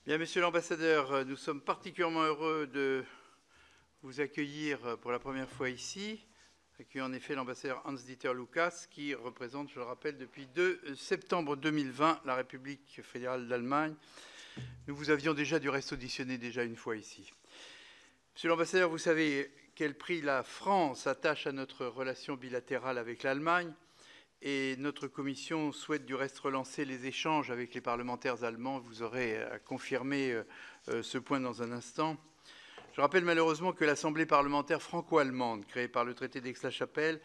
Bien, Monsieur l'ambassadeur, nous sommes particulièrement heureux de vous accueillir pour la première fois ici. Accueillir en effet l'ambassadeur Hans-Dieter Lucas, qui représente, je le rappelle, depuis 2 septembre 2020 la République fédérale d'Allemagne. Nous vous avions déjà du reste auditionné déjà une fois ici. Monsieur l'ambassadeur, vous savez quel prix la France attache à notre relation bilatérale avec l'Allemagne. Et notre commission souhaite du reste relancer les échanges avec les parlementaires allemands. Vous aurez à confirmer ce point dans un instant. Je rappelle malheureusement que l'Assemblée parlementaire franco-allemande, créée par le traité d'Aix-la-Chapelle,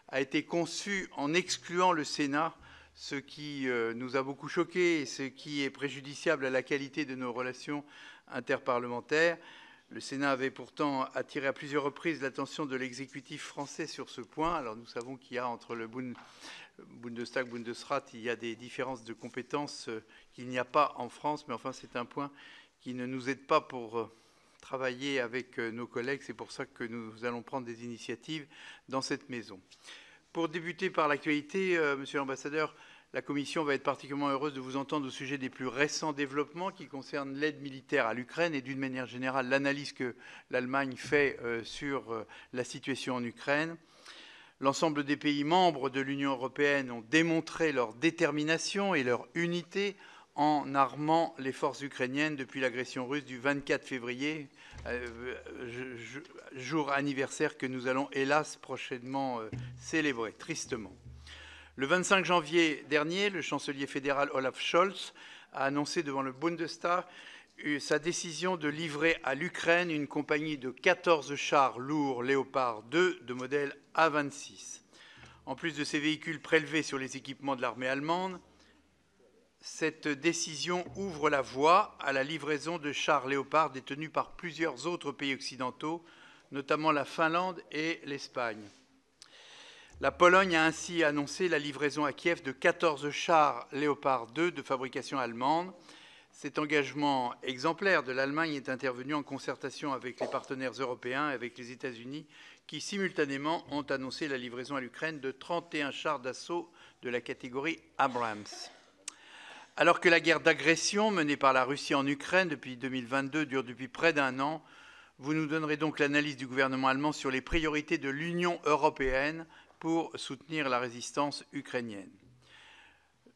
a été conçue en excluant le Sénat, ce qui nous a beaucoup choqués et ce qui est préjudiciable à la qualité de nos relations interparlementaires. Le Sénat avait pourtant attiré à plusieurs reprises l'attention de l'exécutif français sur ce point. Alors nous savons qu'il y a entre le Bundestag, Bundesrat, il y a des différences de compétences qu'il n'y a pas en France, mais enfin c'est un point qui ne nous aide pas pour travailler avec nos collègues. C'est pour ça que nous allons prendre des initiatives dans cette maison. Pour débuter par l'actualité, Monsieur l'ambassadeur, la Commission va être particulièrement heureuse de vous entendre au sujet des plus récents développements qui concernent l'aide militaire à l'Ukraine et d'une manière générale l'analyse que l'Allemagne fait sur la situation en Ukraine. L'ensemble des pays membres de l'Union européenne ont démontré leur détermination et leur unité en armant les forces ukrainiennes depuis l'agression russe du 24 février, jour anniversaire que nous allons hélas prochainement célébrer, tristement. Le 25 janvier dernier, le chancelier fédéral Olaf Scholz a annoncé devant le Bundestag sa décision de livrer à l'Ukraine une compagnie de 14 chars lourds Léopard 2 de modèle A26. En plus de ces véhicules prélevés sur les équipements de l'armée allemande, cette décision ouvre la voie à la livraison de chars Léopard détenus par plusieurs autres pays occidentaux, notamment la Finlande et l'Espagne. La Pologne a ainsi annoncé la livraison à Kiev de 14 chars Léopard 2 de fabrication allemande. Cet engagement exemplaire de l'Allemagne est intervenu en concertation avec les partenaires européens et avec les États-Unis qui, simultanément, ont annoncé la livraison à l'Ukraine de 31 chars d'assaut de la catégorie Abrams. Alors que la guerre d'agression menée par la Russie en Ukraine depuis 2022 dure depuis près d'un an, vous nous donnerez donc l'analyse du gouvernement allemand sur les priorités de l'Union européenne pour soutenir la résistance ukrainienne.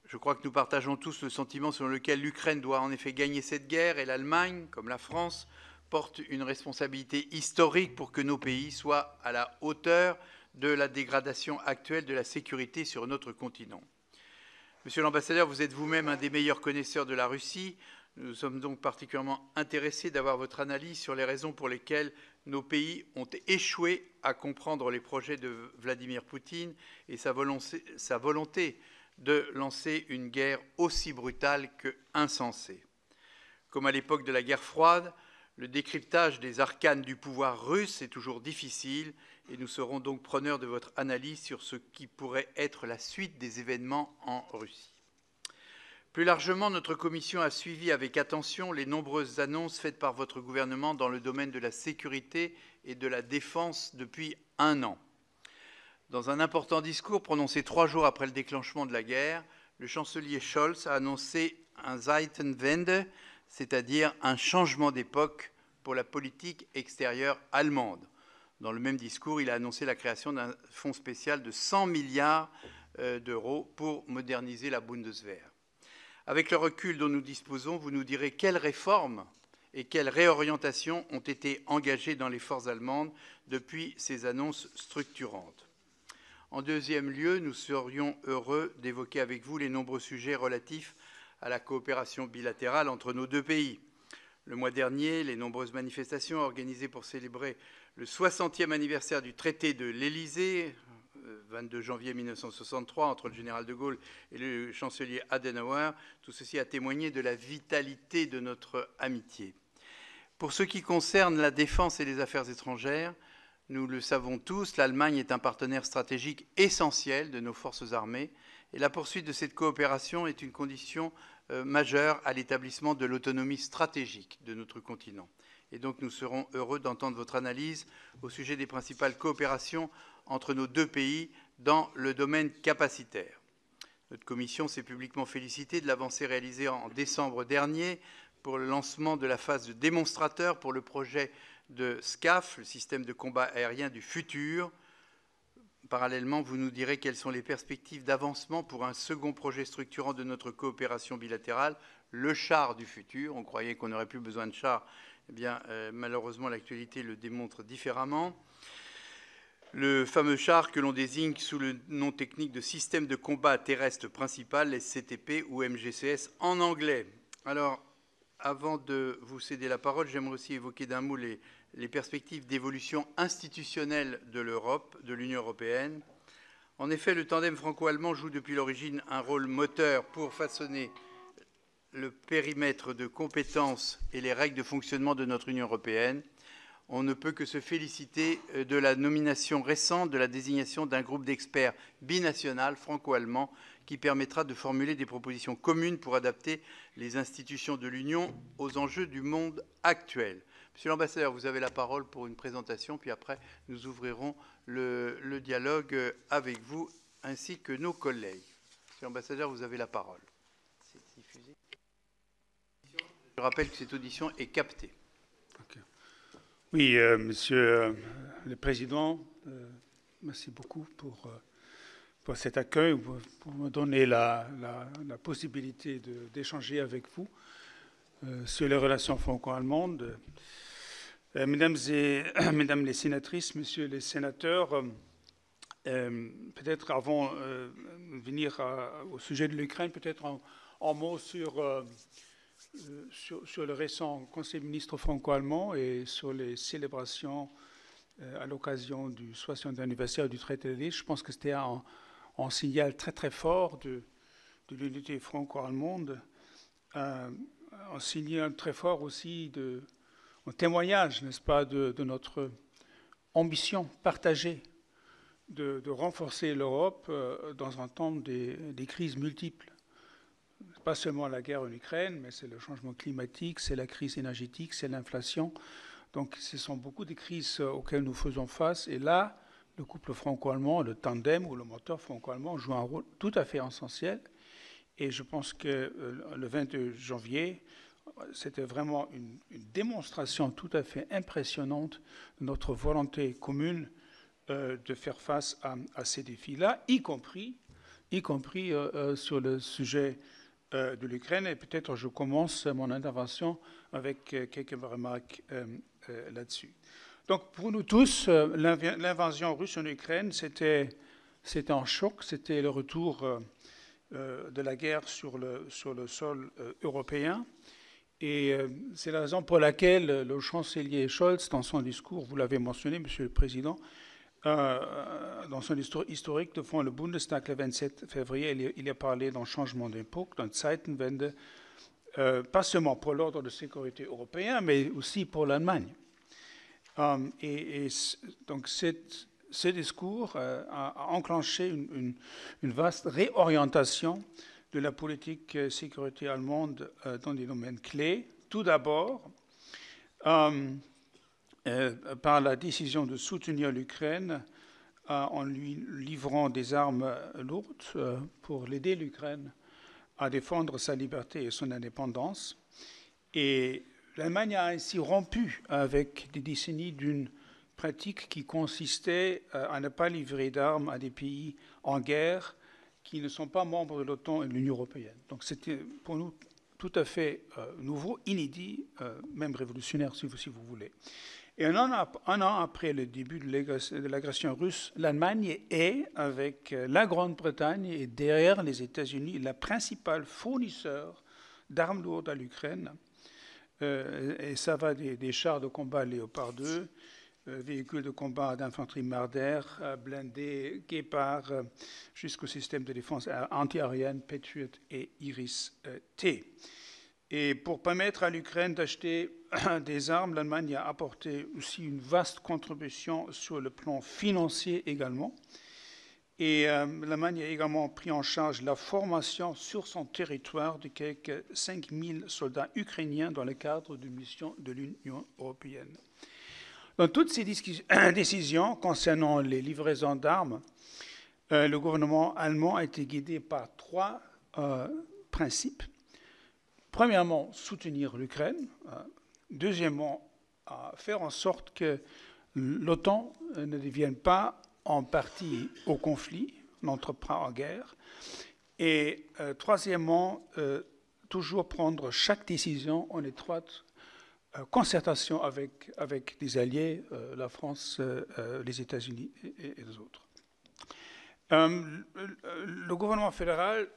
Je crois que nous partageons tous le sentiment selon lequel l'Ukraine doit en effet gagner cette guerre et l'Allemagne, comme la France, porte une responsabilité historique pour que nos pays soient à la hauteur de la dégradation actuelle de la sécurité sur notre continent. Monsieur l'ambassadeur, vous êtes vous-même un des meilleurs connaisseurs de la Russie. Nous sommes donc particulièrement intéressés d'avoir votre analyse sur les raisons pour lesquelles nos pays ont échoué à comprendre les projets de Vladimir Poutine et sa volonté de lancer une guerre aussi brutale que insensée. Comme à l'époque de la guerre froide, le décryptage des arcanes du pouvoir russe est toujours difficile et nous serons donc preneurs de votre analyse sur ce qui pourrait être la suite des événements en Russie. Plus largement, notre commission a suivi avec attention les nombreuses annonces faites par votre gouvernement dans le domaine de la sécurité et de la défense depuis un an. Dans un important discours prononcé 3 jours après le déclenchement de la guerre, le chancelier Scholz a annoncé un Zeitenwende, c'est-à-dire un changement d'époque pour la politique extérieure allemande. Dans le même discours, il a annoncé la création d'un fonds spécial de 100 milliards d'euros pour moderniser la Bundeswehr. Avec le recul dont nous disposons, vous nous direz quelles réformes et quelles réorientations ont été engagées dans les forces allemandes depuis ces annonces structurantes. En deuxième lieu, nous serions heureux d'évoquer avec vous les nombreux sujets relatifs à la coopération bilatérale entre nos deux pays. Le mois dernier, les nombreuses manifestations organisées pour célébrer le 60e anniversaire du traité de l'Élysée, 22 janvier 1963, entre le général de Gaulle et le chancelier Adenauer, tout ceci a témoigné de la vitalité de notre amitié. Pour ce qui concerne la défense et les affaires étrangères, nous le savons tous, l'Allemagne est un partenaire stratégique essentiel de nos forces armées et la poursuite de cette coopération est une condition majeure à l'établissement de l'autonomie stratégique de notre continent. Et donc nous serons heureux d'entendre votre analyse au sujet des principales coopérations entre nos deux pays dans le domaine capacitaire. Notre commission s'est publiquement félicitée de l'avancée réalisée en décembre dernier pour le lancement de la phase de démonstrateur pour le projet de SCAF, le système de combat aérien du futur. Parallèlement, vous nous direz quelles sont les perspectives d'avancement pour un second projet structurant de notre coopération bilatérale, le char du futur. On croyait qu'on n'aurait plus besoin de chars. Eh bien, malheureusement, l'actualité le démontre différemment. Le fameux char que l'on désigne sous le nom technique de système de combat terrestre principal, SCTP ou MGCS en anglais. Alors, avant de vous céder la parole, j'aimerais aussi évoquer d'un mot les perspectives d'évolution institutionnelle de l'Europe, de l'Union européenne. En effet, le tandem franco-allemand joue depuis l'origine un rôle moteur pour façonner le périmètre de compétences et les règles de fonctionnement de notre Union européenne. On ne peut que se féliciter de la nomination récente de la désignation d'un groupe d'experts binational franco-allemand qui permettra de formuler des propositions communes pour adapter les institutions de l'Union aux enjeux du monde actuel. Monsieur l'ambassadeur, vous avez la parole pour une présentation, puis après nous ouvrirons le dialogue avec vous ainsi que nos collègues. Monsieur l'ambassadeur, vous avez la parole. C'est diffusé. Je rappelle que cette audition est captée. Oui, Monsieur le Président, merci beaucoup pour cet accueil, pour me donner la possibilité d'échanger avec vous sur les relations franco-allemandes. Mesdames les sénatrices, Messieurs les sénateurs, peut-être avant de venir au sujet de l'Ukraine, peut-être un mot sur le récent Conseil des ministres franco-allemand et sur les célébrations à l'occasion du 60e anniversaire du traité de Nice. Je pense que c'était un signal très très fort de l'unité franco-allemande, un signal très fort aussi, un témoignage, n'est-ce pas, de notre ambition partagée de renforcer l'Europe dans un temps des crises multiples. Pas seulement la guerre en Ukraine, mais c'est le changement climatique, c'est la crise énergétique, c'est l'inflation. Donc ce sont beaucoup de crises auxquelles nous faisons face. Et là, le couple franco-allemand, le tandem ou le moteur franco-allemand joue un rôle tout à fait essentiel. Et je pense que le 22 janvier, c'était vraiment une démonstration tout à fait impressionnante de notre volonté commune de faire face à ces défis-là, y compris sur le sujet de l'Ukraine. Et peut-être je commence mon intervention avec quelques remarques là-dessus. Donc pour nous tous, l'invasion russe en Ukraine, c'était un choc, c'était le retour de la guerre sur le sol européen. Et c'est la raison pour laquelle le chancelier Scholz, dans son discours, vous l'avez mentionné, Monsieur le Président, dans son histoire historique devant le Bundestag le 27 février, il a parlé d'un changement d'époque, d'une Zeitenwende, pas seulement pour l'ordre de sécurité européen, mais aussi pour l'Allemagne. Donc ce discours a enclenché une vaste réorientation de la politique sécurité allemande dans des domaines clés. Tout d'abord, par la décision de soutenir l'Ukraine en lui livrant des armes lourdes pour l'aider l'Ukraine à défendre sa liberté et son indépendance. Et l'Allemagne a ainsi rompu avec des décennies d'une pratique qui consistait à ne pas livrer d'armes à des pays en guerre qui ne sont pas membres de l'OTAN et de l'Union européenne. Donc c'était pour nous tout à fait nouveau, inédit, même révolutionnaire si vous voulez. Et un an après le début de l'agression russe, l'Allemagne est, avec la Grande-Bretagne et derrière les États-Unis, la principale fournisseur d'armes lourdes à l'Ukraine. Et ça va des chars de combat Léopard 2, véhicules de combat d'infanterie Marder, blindés Gepard, jusqu'au système de défense antiaérienne Patriot et Iris-T. Et pour permettre à l'Ukraine d'acheter des armes, l'Allemagne a apporté aussi une vaste contribution sur le plan financier également. Et l'Allemagne a également pris en charge la formation sur son territoire de quelques 5000 soldats ukrainiens dans le cadre d'une mission de l'Union européenne. Dans toutes ces décisions concernant les livraisons d'armes, le gouvernement allemand a été guidé par trois principes. premièrement, soutenir l'Ukraine. Deuxièmement, faire en sorte que l'OTAN ne devienne pas en partie au conflit, n'entre pas en guerre. Et troisièmement, toujours prendre chaque décision en étroite concertation avec des alliés, la France, les États-Unis et les autres. Le gouvernement fédéral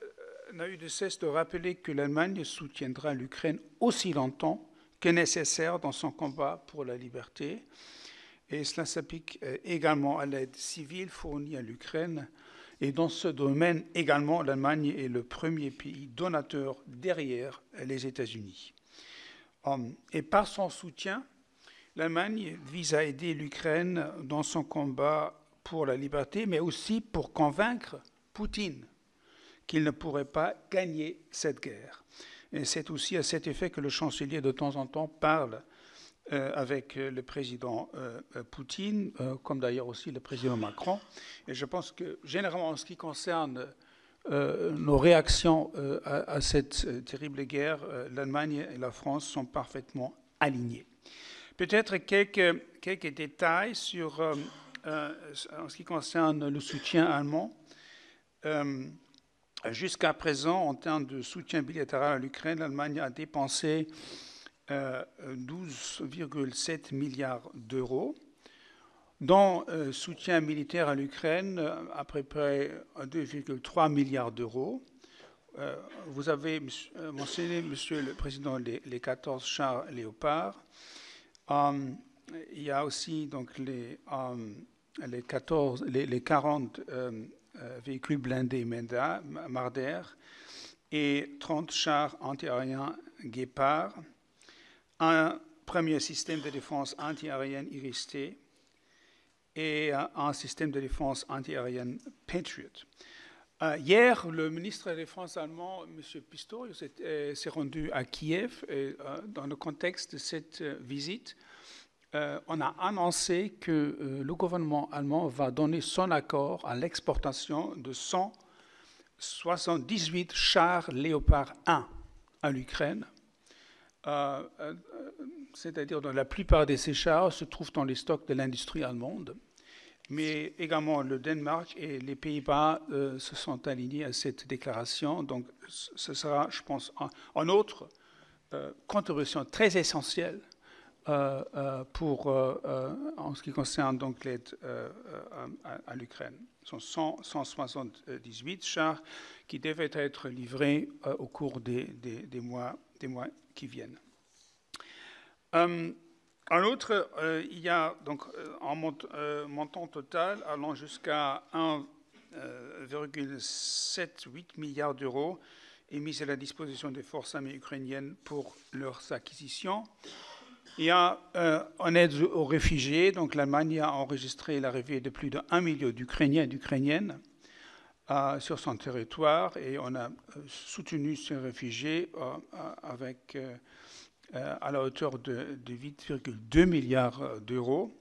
n'a eu de cesse de rappeler que l'Allemagne soutiendra l'Ukraine aussi longtemps que nécessaire dans son combat pour la liberté. Et cela s'applique également à l'aide civile fournie à l'Ukraine. Et dans ce domaine également, l'Allemagne est le premier pays donateur derrière les États-Unis. Et par son soutien, l'Allemagne vise à aider l'Ukraine dans son combat pour la liberté, mais aussi pour convaincre Poutine qu'il ne pourrait pas gagner cette guerre. Et c'est aussi à cet effet que le chancelier de temps en temps parle avec le président Poutine, comme d'ailleurs aussi le président Macron. Et je pense que généralement en ce qui concerne nos réactions à cette terrible guerre, l'Allemagne et la France sont parfaitement alignées. Peut-être quelques détails sur, en ce qui concerne le soutien allemand. Jusqu'à présent, en termes de soutien bilatéral à l'Ukraine, l'Allemagne a dépensé 12,7 milliards d'euros. Dans soutien militaire à l'Ukraine, à peu près 2,3 milliards d'euros. Vous avez mentionné, Monsieur le Président, les 14 chars Léopard. Il y a aussi donc les 40 véhicules blindés Marder et 30 chars antiaériens Guépard, un premier système de défense antiaérienne Iris-T et un système de défense antiaérienne Patriot. Hier, le ministre de la Défense allemand, M. Pistorius, s'est rendu à Kiev. Et, dans le contexte de cette visite, on a annoncé que le gouvernement allemand va donner son accord à l'exportation de 178 chars Léopard 1 à l'Ukraine. C'est-à-dire que la plupart de ces chars se trouvent dans les stocks de l'industrie allemande. Mais également le Danemark et les Pays-Bas se sont alignés à cette déclaration. Donc ce sera, je pense, en autre contribution très essentielle pour, en ce qui concerne donc l'aide à l'Ukraine. Ce sont 178 chars qui devaient être livrés au cours des mois qui viennent. En outre, il y a donc un montant total allant jusqu'à 1,78 milliard d'euros est mis à la disposition des forces armées ukrainiennes pour leurs acquisitions. Il y a en aide aux réfugiés, donc l'Allemagne a enregistré l'arrivée de plus d'1 million d'Ukrainiens et d'Ukrainiennes sur son territoire et on a soutenu ces réfugiés avec à la hauteur de 8,2 milliards d'euros.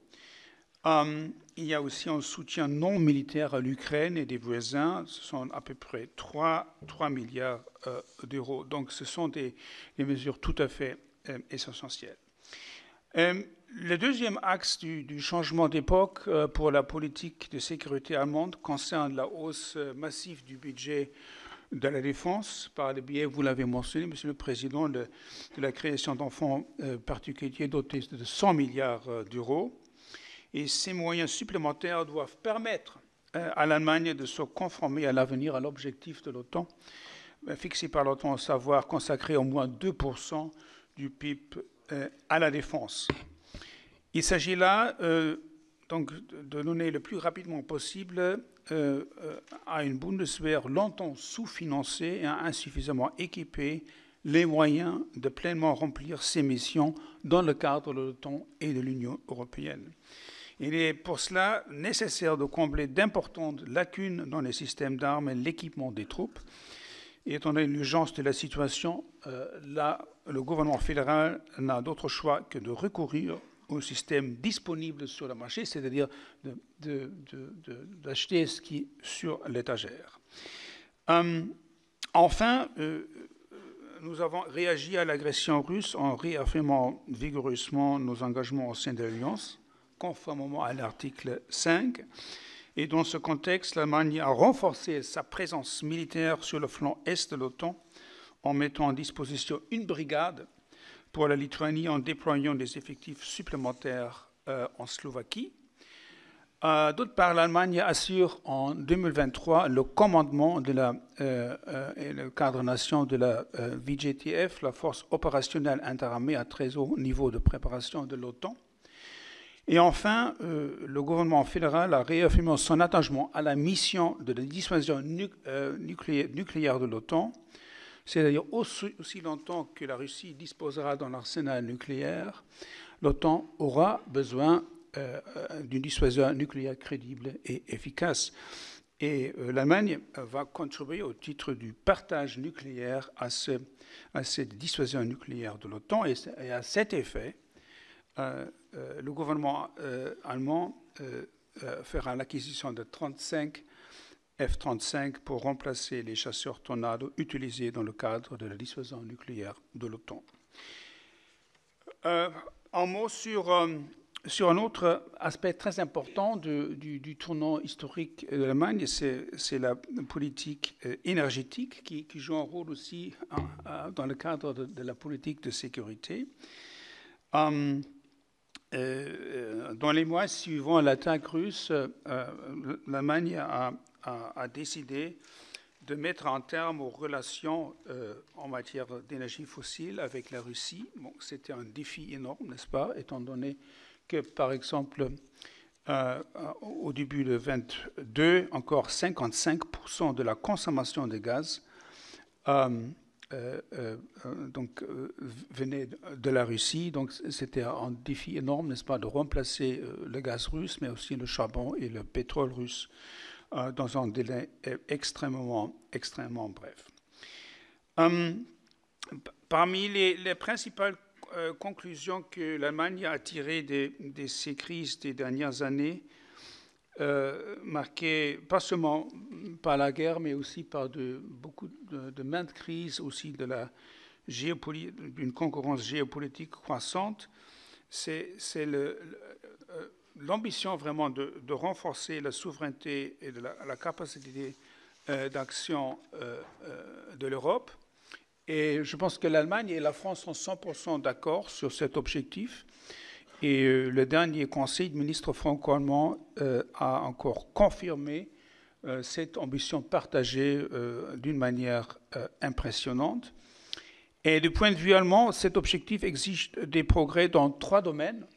Il y a aussi un soutien non militaire à l'Ukraine et des voisins, ce sont à peu près 3 milliards d'euros. Donc ce sont des mesures tout à fait essentielles. Le deuxième axe du changement d'époque pour la politique de sécurité allemande concerne la hausse massive du budget de la défense, par le biais, vous l'avez mentionné, Monsieur le Président, de la création d'enfants particuliers dotés de 100 milliards d'euros. Et ces moyens supplémentaires doivent permettre à l'Allemagne de se conformer à l'avenir à l'objectif de l'OTAN, fixé par l'OTAN, à savoir consacrer au moins 2% du PIB à la défense. Il s'agit là donc de donner le plus rapidement possible à une Bundeswehr longtemps sous-financée et insuffisamment équipée les moyens de pleinement remplir ses missions dans le cadre de l'OTAN et de l'Union européenne. Il est pour cela nécessaire de combler d'importantes lacunes dans les systèmes d'armes et l'équipement des troupes. Et étant donné l'urgence de la situation, là, le gouvernement fédéral n'a d'autre choix que de recourir au système disponible sur le marché, c'est-à-dire d'acheter ce qui est sur l'étagère. Enfin, nous avons réagi à l'agression russe en réaffirmant vigoureusement nos engagements au sein de l'Alliance, conformément à l'article 5. Et dans ce contexte, l'Allemagne a renforcé sa présence militaire sur le flanc est de l'OTAN en mettant à disposition une brigade pour la Lituanie en déployant des effectifs supplémentaires en Slovaquie. D'autre part, l'Allemagne assure en 2023 le commandement de et le coordination de la VJTF, la force opérationnelle interarmée à très haut niveau de préparation de l'OTAN. Et enfin, le gouvernement fédéral a réaffirmé son attachement à la mission de la dissuasion nucléaire de l'OTAN, c'est-à-dire aussi longtemps que la Russie disposera d'un arsenal nucléaire, l'OTAN aura besoin d'une dissuasion nucléaire crédible et efficace. Et l'Allemagne va contribuer au titre du partage nucléaire à cette dissuasion nucléaire de l'OTAN. Et à cet effet, le gouvernement allemand fera l'acquisition de 35 F-35 pour remplacer les chasseurs Tornado utilisés dans le cadre de la dissuasion nucléaire de l'OTAN. Un mot sur un autre aspect très important du tournant historique de l'Allemagne, c'est la politique énergétique qui joue un rôle aussi dans le cadre de la politique de sécurité. Dans les mois suivant l'attaque russe, l'Allemagne a décidé de mettre un terme aux relations en matière d'énergie fossile avec la Russie. Bon, c'était un défi énorme, n'est-ce pas, étant donné que, par exemple, au début de 2022, encore 55% de la consommation de gaz venait de la Russie. Donc, c'était un défi énorme, n'est-ce pas, de remplacer le gaz russe, mais aussi le charbon et le pétrole russe dans un délai extrêmement bref. Parmi les principales conclusion que l'Allemagne a tirée de ces crises des dernières années, marquées pas seulement par la guerre, mais aussi par beaucoup de maintes crises, aussi d'une concurrence géopolitique croissante, c'est l'ambition vraiment de renforcer la souveraineté et la capacité d'action de l'Europe. Et je pense que l'Allemagne et la France sont 100% d'accord sur cet objectif. Et le dernier conseil de ministres franco-allemands a encore confirmé cette ambition partagée d'une manière impressionnante. Et du point de vue allemand, cet objectif exige des progrès dans 3 domaines.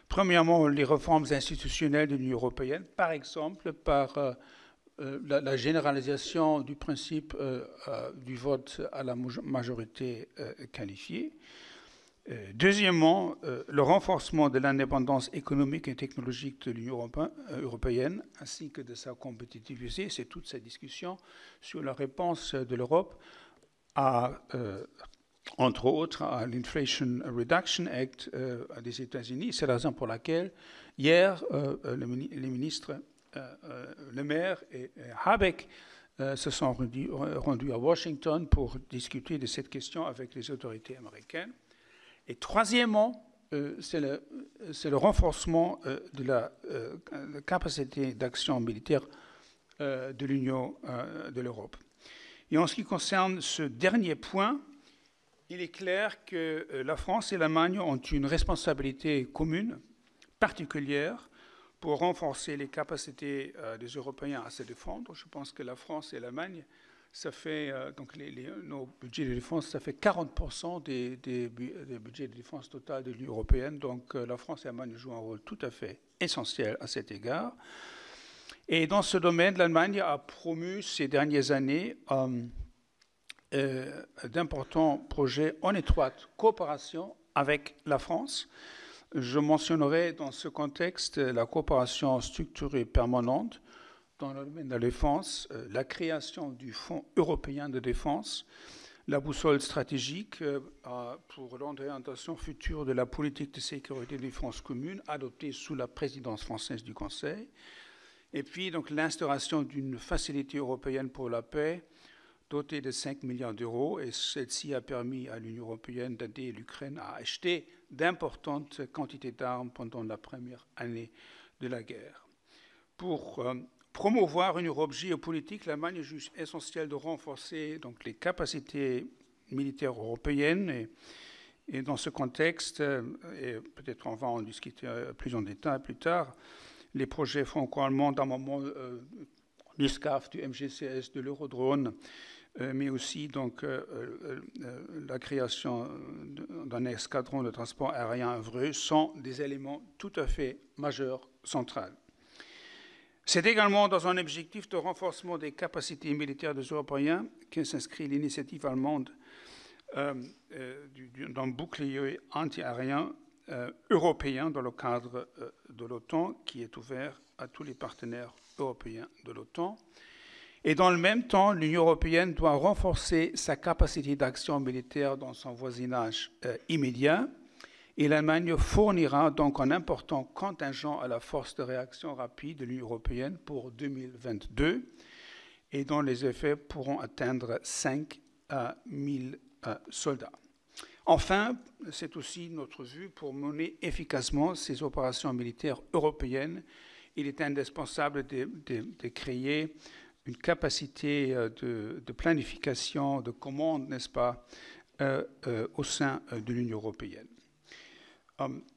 Premièrement, les réformes institutionnelles de l'Union européenne, par exemple par la généralisation du principe du vote à la majorité qualifiée. Deuxièmement, le renforcement de l'indépendance économique et technologique de l'Union européenne, ainsi que de sa compétitivité. C'est toute cette discussion sur la réponse de l'Europe entre autres, à l'Inflation Reduction Act des États-Unis. C'est la raison pour laquelle, hier, les ministres Le Maire et Habeck se sont rendus à Washington pour discuter de cette question avec les autorités américaines. Et troisièmement, c'est le renforcement de la capacité d'action militaire de l'Union de l'Europe. Et en ce qui concerne ce dernier point, il est clair que la France et l'Allemagne ont une responsabilité commune, particulière, pour renforcer les capacités des Européens à se défendre. Je pense que la France et l'Allemagne, ça fait, donc nos budgets de défense, ça fait 40% des budgets de défense total de l'Union européenne. Donc la France et l'Allemagne jouent un rôle tout à fait essentiel à cet égard. Et dans ce domaine, l'Allemagne a promu ces dernières années d'importants projets en étroite coopération avec la France. Je mentionnerai dans ce contexte la coopération structurée permanente dans le domaine de la défense, la création du Fonds européen de défense, la boussole stratégique pour l'orientation future de la politique de sécurité et de défense commune adoptée sous la présidence française du Conseil, et puis donc l'instauration d'une facilité européenne pour la paix dotée de 5 milliards d'euros, et celle-ci a permis à l'Union européenne d'aider l'Ukraine à acheter d'importantes quantités d'armes pendant la première année de la guerre. Pour promouvoir une Europe géopolitique, l'Allemagne juge essentiel de renforcer donc, les capacités militaires européennes. Et dans ce contexte, et peut-être on va en discuter plus en détail plus tard, les projets franco-allemands d'armement du SCAF, du MGCS, de l'Eurodrone, mais aussi donc, la création d'un escadron de transport aérien vrai sont des éléments tout à fait majeurs, centraux. C'est également dans un objectif de renforcement des capacités militaires des Européens que s'inscrit l'initiative allemande d'un bouclier anti-aérien européen dans le cadre de l'OTAN, qui est ouvert à tous les partenaires européens de l'OTAN. Et dans le même temps, l'Union européenne doit renforcer sa capacité d'action militaire dans son voisinage immédiat. Et l'Allemagne fournira donc un important contingent à la force de réaction rapide de l'Union européenne pour 2022, et dont les effets pourront atteindre 5 à 1000 soldats. Enfin, c'est aussi notre vue pour mener efficacement ces opérations militaires européennes. Il est indispensable de créer une capacité de planification, de commande, n'est-ce pas, au sein de l'Union européenne.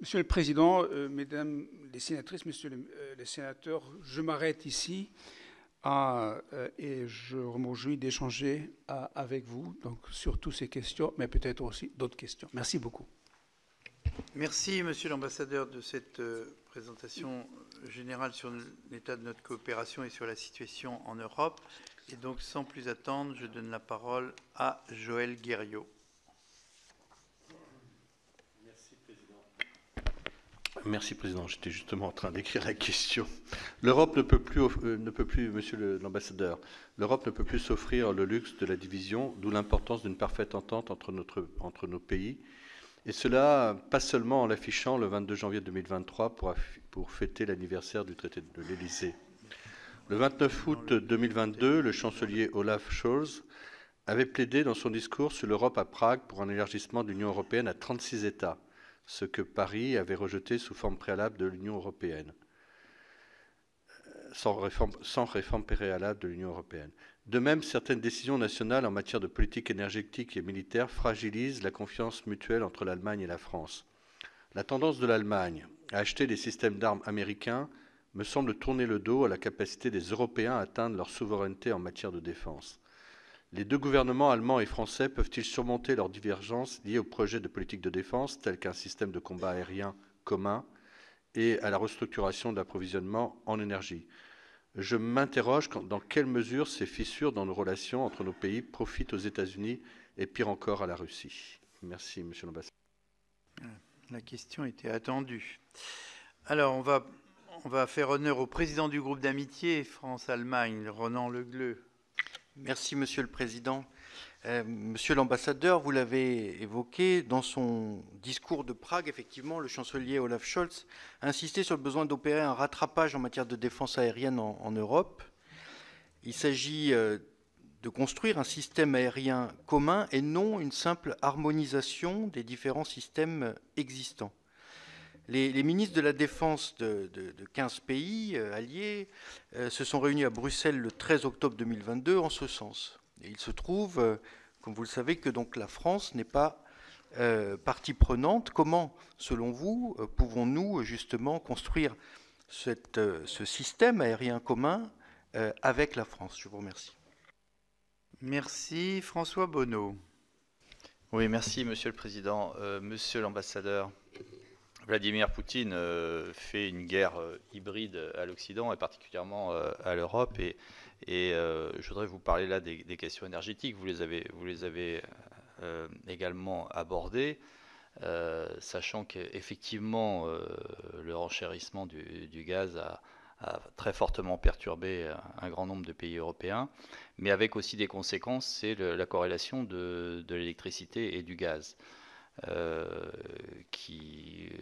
Monsieur le Président, Mesdames les sénatrices, Messieurs les sénateurs, je m'arrête ici et je me réjouis d'échanger avec vous donc, sur toutes ces questions, mais peut-être aussi d'autres questions. Merci beaucoup. Merci, Monsieur l'Ambassadeur, de cette présentation générale sur l'état de notre coopération et sur la situation en Europe. Et donc, sans plus attendre, je donne la parole à Joël Guerriau. Merci, Président. J'étais justement en train d'écrire la question. L'Europe ne peut plus, Monsieur l'Ambassadeur, l'Europe ne peut plus s'offrir le luxe de la division, d'où l'importance d'une parfaite entente entre nos pays. Et cela, pas seulement en l'affichant le 22 janvier 2023 pour fêter l'anniversaire du traité de l'Élysée. Le 29 août 2022, le chancelier Olaf Scholz avait plaidé dans son discours sur l'Europe à Prague pour un élargissement de l'Union européenne à 36 États, ce que Paris avait rejeté sous forme préalable de l'Union européenne, sans réforme préalable de l'Union européenne. De même, certaines décisions nationales en matière de politique énergétique et militaire fragilisent la confiance mutuelle entre l'Allemagne et la France. La tendance de l'Allemagne à acheter des systèmes d'armes américains me semble tourner le dos à la capacité des Européens à atteindre leur souveraineté en matière de défense. Les deux gouvernements allemands et français peuvent-ils surmonter leurs divergences liées au projet de politique de défense, tel qu'un système de combat aérien commun et à la restructuration de l'approvisionnement en énergie? Je m'interroge dans quelle mesure ces fissures dans nos relations entre nos pays profitent aux États-Unis et pire encore à la Russie. Merci, Monsieur l'Ambassadeur. La question était attendue. Alors, on va faire honneur au président du groupe d'amitié France-Allemagne, Ronan Le Gleut. Merci, Monsieur le Président. Monsieur l'Ambassadeur, vous l'avez évoqué, dans son discours de Prague, effectivement, le chancelier Olaf Scholz a insisté sur le besoin d'opérer un rattrapage en matière de défense aérienne en Europe. Il s'agit de construire un système aérien commun et non une simple harmonisation des différents systèmes existants. Les ministres de la Défense de 15 pays alliés se sont réunis à Bruxelles le 13 octobre 2022 en ce sens. Et il se trouve, comme vous le savez, que donc la France n'est pas partie prenante. Comment, selon vous, pouvons-nous justement construire ce système aérien commun avec la France? Je vous remercie. Merci. François Bonneau. Oui, merci, Monsieur le Président. Monsieur l'Ambassadeur, Vladimir Poutine fait une guerre hybride à l'Occident et particulièrement à l'Europe. Et je voudrais vous parler là des questions énergétiques. Vous les avez également abordées, sachant qu'effectivement le renchérissement du gaz a très fortement perturbé un grand nombre de pays européens, mais avec aussi des conséquences, c'est la corrélation de l'électricité et du gaz.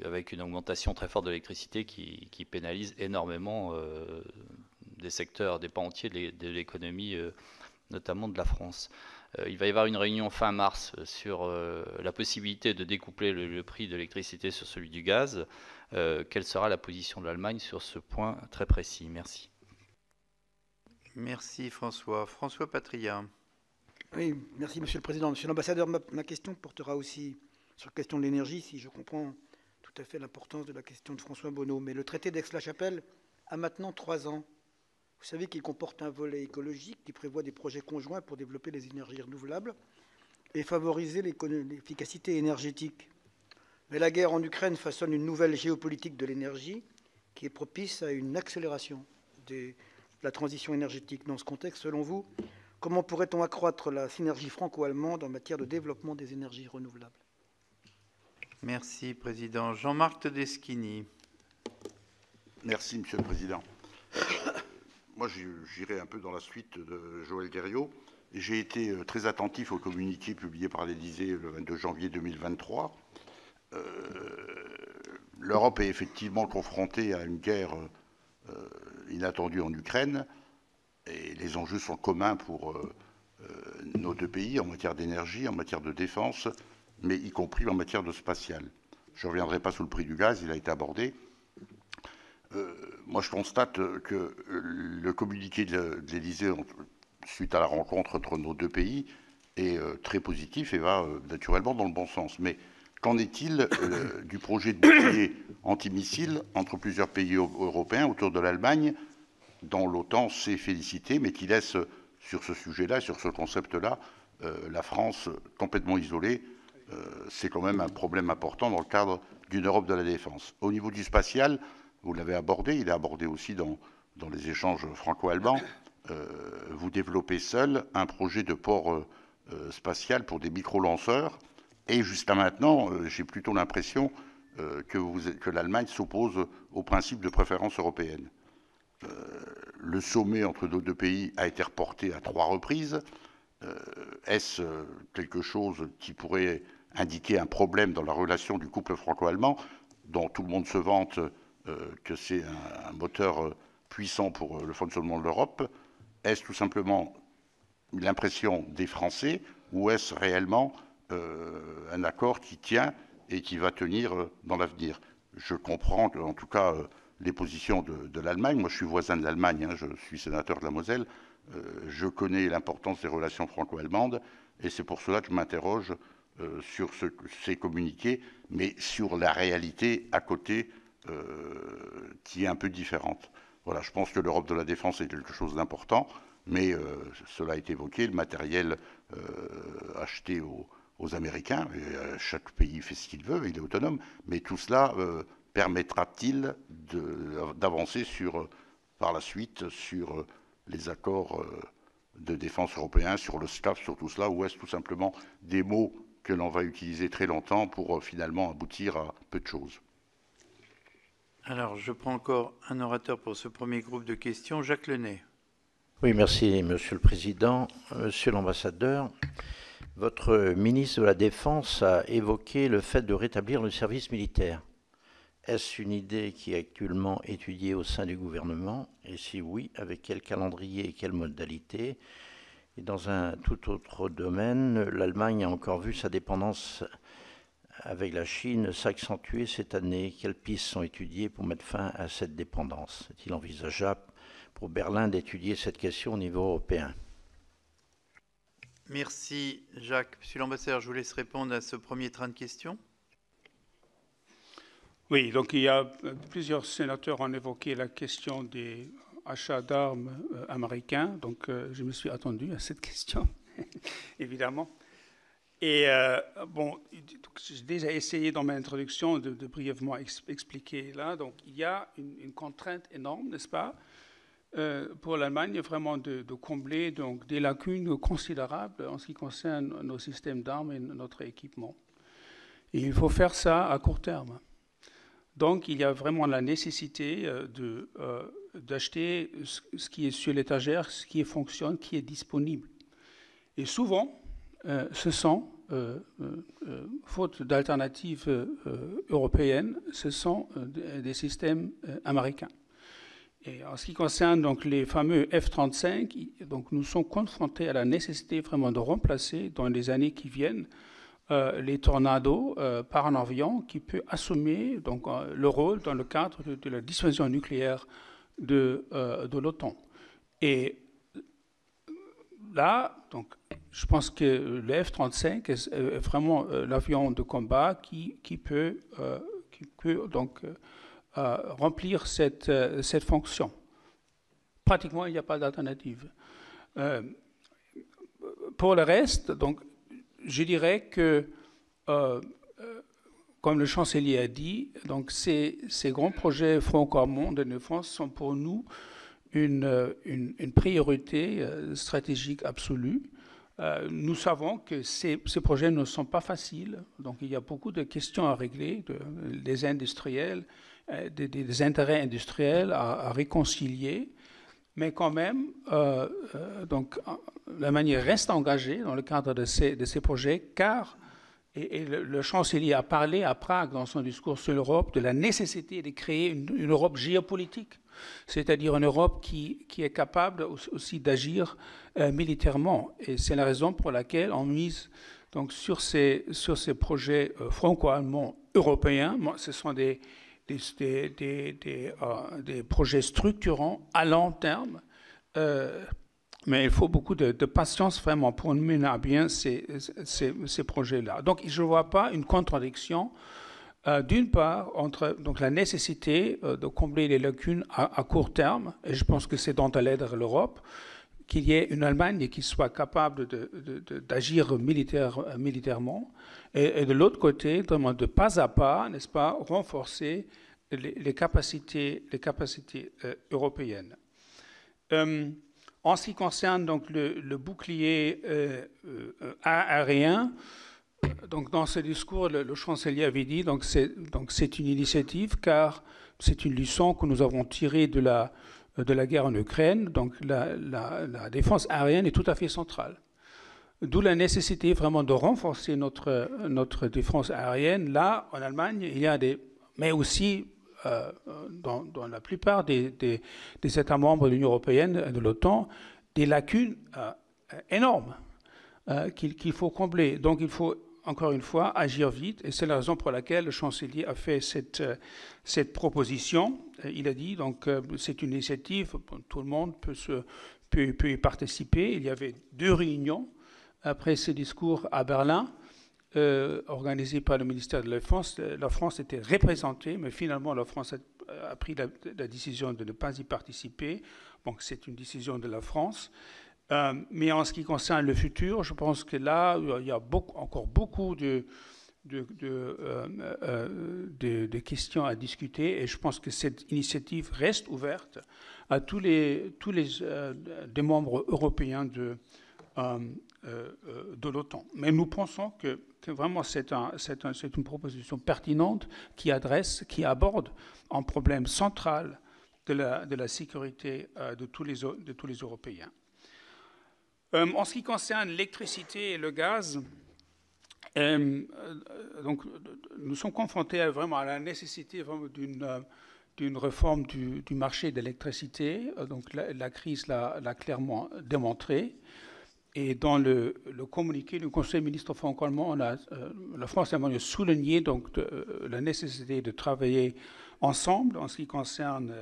Avec une augmentation très forte de l'électricité qui pénalise énormément des secteurs, des pans entiers de l'économie notamment de la France. Il va y avoir une réunion fin mars sur la possibilité de découpler le prix de l'électricité sur celui du gaz. Quelle sera la position de l'Allemagne sur ce point très précis? Merci. Merci François. François Patria. Oui, merci Monsieur le Président. Monsieur l'ambassadeur, ma question portera aussi sur la question de l'énergie, si je comprends tout à fait l'importance de la question de François Bonneau. Mais le traité d'Aix-la-Chapelle a maintenant 3 ans. Vous savez qu'il comporte un volet écologique qui prévoit des projets conjoints pour développer les énergies renouvelables et favoriser l'efficacité énergétique. Mais la guerre en Ukraine façonne une nouvelle géopolitique de l'énergie qui est propice à une accélération de la transition énergétique. Dans ce contexte, selon vous, comment pourrait-on accroître la synergie franco-allemande en matière de développement des énergies renouvelables? Merci, Président. Jean-Marc Todeschini. Merci, Monsieur le Président. Moi, j'irai un peu dans la suite de Joël Guerriau. J'ai été très attentif au communiqué publié par l'Élysée le 22 janvier 2023. L'Europe est effectivement confrontée à une guerre inattendue en Ukraine et les enjeux sont communs pour nos deux pays en matière d'énergie, en matière de défense, mais y compris en matière de spatial. Je ne reviendrai pas sur le prix du gaz, il a été abordé. Moi, je constate que le communiqué de l'Élysée, suite à la rencontre entre nos deux pays, est très positif et va naturellement dans le bon sens. Mais qu'en est-il du projet de bouclier antimissile entre plusieurs pays européens autour de l'Allemagne, dont l'OTAN s'est félicité, mais qui laisse sur ce sujet-là, sur ce concept-là, la France complètement isolée? C'est quand même un problème important dans le cadre d'une Europe de la défense. Au niveau du spatial, vous l'avez abordé, il est abordé aussi dans les échanges franco-allemands. Vous développez seul un projet de port spatial pour des micro-lanceurs. Et jusqu'à maintenant, j'ai plutôt l'impression que l'Allemagne s'oppose au principe de préférence européenne. Le sommet entre nos deux pays a été reporté à 3 reprises. Est-ce quelque chose qui pourrait indiquer un problème dans la relation du couple franco-allemand, dont tout le monde se vante que c'est un moteur puissant pour le fonctionnement de l'Europe? Est-ce tout simplement l'impression des Français ou est-ce réellement un accord qui tient et qui va tenir dans l'avenir? Je comprends en tout cas les positions de l'Allemagne. Moi, je suis voisin de l'Allemagne, hein, je suis sénateur de la Moselle. Je connais l'importance des relations franco-allemandes et c'est pour cela que je m'interroge sur ces communiqués, mais sur la réalité à côté qui est un peu différente. Voilà, je pense que l'Europe de la défense est quelque chose d'important, mais cela a été évoqué, le matériel acheté aux Américains, et chaque pays fait ce qu'il veut, il est autonome, mais tout cela permettra-t-il d'avancer par la suite sur les accords de défense européens, sur le SCAF, sur tout cela, ou est-ce tout simplement des mots que l'on va utiliser très longtemps pour finalement aboutir à peu de choses? Alors, je prends encore un orateur pour ce premier groupe de questions. Jacques Lenay. Oui, merci, Monsieur le Président. Monsieur l'ambassadeur, votre ministre de la Défense a évoqué le fait de rétablir le service militaire. Est-ce une idée qui est actuellement étudiée au sein du gouvernement? Et si oui, avec quel calendrier et quelles modalités? Et dans un tout autre domaine, l'Allemagne a encore vu sa dépendance avec la Chine s'accentuer cette année. Quelles pistes sont étudiées pour mettre fin à cette dépendance? Est-il envisageable pour Berlin d'étudier cette question au niveau européen? Merci Jacques. Monsieur l'ambassadeur, je vous laisse répondre à ce premier train de questions. Oui, donc il y a plusieurs sénateurs ont évoqué la question des achats d'armes américains, donc je me suis attendu à cette question, évidemment. Et bon, j'ai déjà essayé dans ma introduction de brièvement expliquer là. Donc il y a une contrainte énorme, n'est-ce pas, pour l'Allemagne, vraiment de combler donc, des lacunes considérables en ce qui concerne nos systèmes d'armes et notre équipement. Et il faut faire ça à court terme. Donc il y a vraiment la nécessité d'acheter ce qui est sur l'étagère, ce qui fonctionne, qui est disponible. Et souvent, ce sont, faute d'alternatives européennes, ce sont des systèmes américains. Et en ce qui concerne donc les fameux F-35, donc nous sommes confrontés à la nécessité vraiment de remplacer dans les années qui viennent les tornados par un avion qui peut assumer donc, le rôle dans le cadre de la dissuasion nucléaire de l'OTAN. Et là, donc, je pense que le F-35 est vraiment l'avion de combat qui peut donc remplir cette fonction. Pratiquement, il n'y a pas d'alternative. Pour le reste, donc, je dirais que, comme le chancelier a dit, donc ces grands projets franco-allemands de défense sont pour nous une priorité stratégique absolue. Nous savons que ces projets ne sont pas faciles, donc il y a beaucoup de questions à régler, des industriels, des intérêts industriels à réconcilier, mais quand même, donc, la manière reste engagée dans le cadre de ces projets, car et le chancelier a parlé à Prague dans son discours sur l'Europe de la nécessité de créer une Europe géopolitique, c'est-à-dire une Europe qui est capable aussi d'agir militairement. Et c'est la raison pour laquelle on mise donc, sur ces projets franco-allemands européens. Ce sont des projets structurants à long terme. Mais il faut beaucoup de patience vraiment pour mener à bien ces projets-là. Donc, je ne vois pas une contradiction, d'une part, entre donc, la nécessité de combler les lacunes à court terme, et je pense que c'est dont elle aide l'Europe, qu'il y ait une Allemagne qui soit capable d'agir militairement, et de l'autre côté, vraiment de pas à pas, n'est-ce pas, renforcer les capacités européennes. En ce qui concerne donc le bouclier aérien, donc dans ce discours, le chancelier avait dit donc c'est une initiative car c'est une leçon que nous avons tirée de la guerre en Ukraine. Donc la défense aérienne est tout à fait centrale. D'où la nécessité vraiment de renforcer notre défense aérienne. Là, en Allemagne, il y a mais aussi dans la plupart des États membres de l'Union européenne et de l'OTAN, des lacunes énormes qu'il faut combler. Donc il faut, encore une fois, agir vite, et c'est la raison pour laquelle le chancelier a fait cette proposition. Il a dit, donc, c'est une initiative, tout le monde peut y participer. Il y avait 2 réunions après ce discours à Berlin, organisé par le ministère de la Défense. La France était représentée, mais finalement la France a pris la décision de ne pas y participer. Donc c'est une décision de la France. Mais en ce qui concerne le futur, je pense que là, il y a encore beaucoup de questions à discuter, et je pense que cette initiative reste ouverte à tous les des membres européens de l'OTAN. Mais nous pensons que vraiment c'est une proposition pertinente qui aborde un problème central de la sécurité de tous les Européens. En ce qui concerne l'électricité et le gaz, donc, nous sommes confrontés vraiment à la nécessité vraiment d'une réforme du marché de l'électricité. Donc la crise l'a clairement démontré. Et dans le communiqué du Conseil ministre franco-allemand, la France et l'Allemagne ont souligné donc, la nécessité de travailler ensemble en ce qui concerne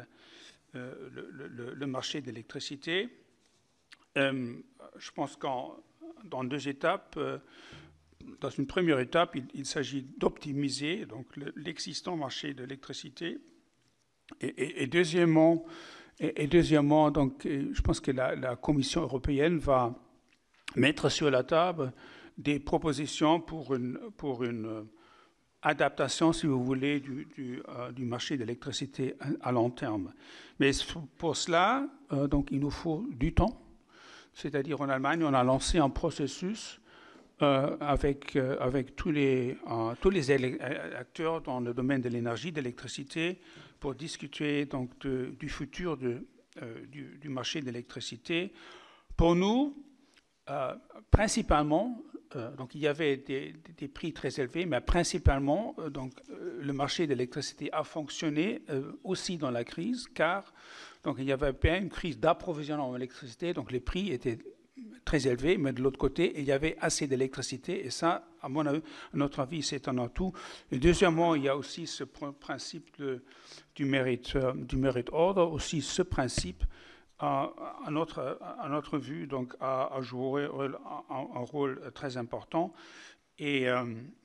le marché de l'électricité. Je pense dans 2 étapes. Dans une première étape, il s'agit d'optimiser l'existant marché de l'électricité. Et deuxièmement, donc, je pense que la Commission européenne va mettre sur la table des propositions pour une adaptation, si vous voulez, du marché de l'électricité à long terme. Mais pour cela, donc, il nous faut du temps. C'est-à-dire en Allemagne, on a lancé un processus avec tous les acteurs dans le domaine de l'énergie, de l'électricité, pour discuter donc, du futur du marché de l'électricité. Pour nous, principalement, donc il y avait des prix très élevés, mais principalement, donc, le marché de l'électricité a fonctionné aussi dans la crise, car donc, il y avait bien une crise d'approvisionnement en électricité, donc les prix étaient très élevés, mais de l'autre côté, il y avait assez d'électricité, et ça, à notre avis, c'est un atout. Et deuxièmement, il y a aussi ce principe du merit order, aussi ce principe, à notre vue, donc, a joué un rôle très important. Et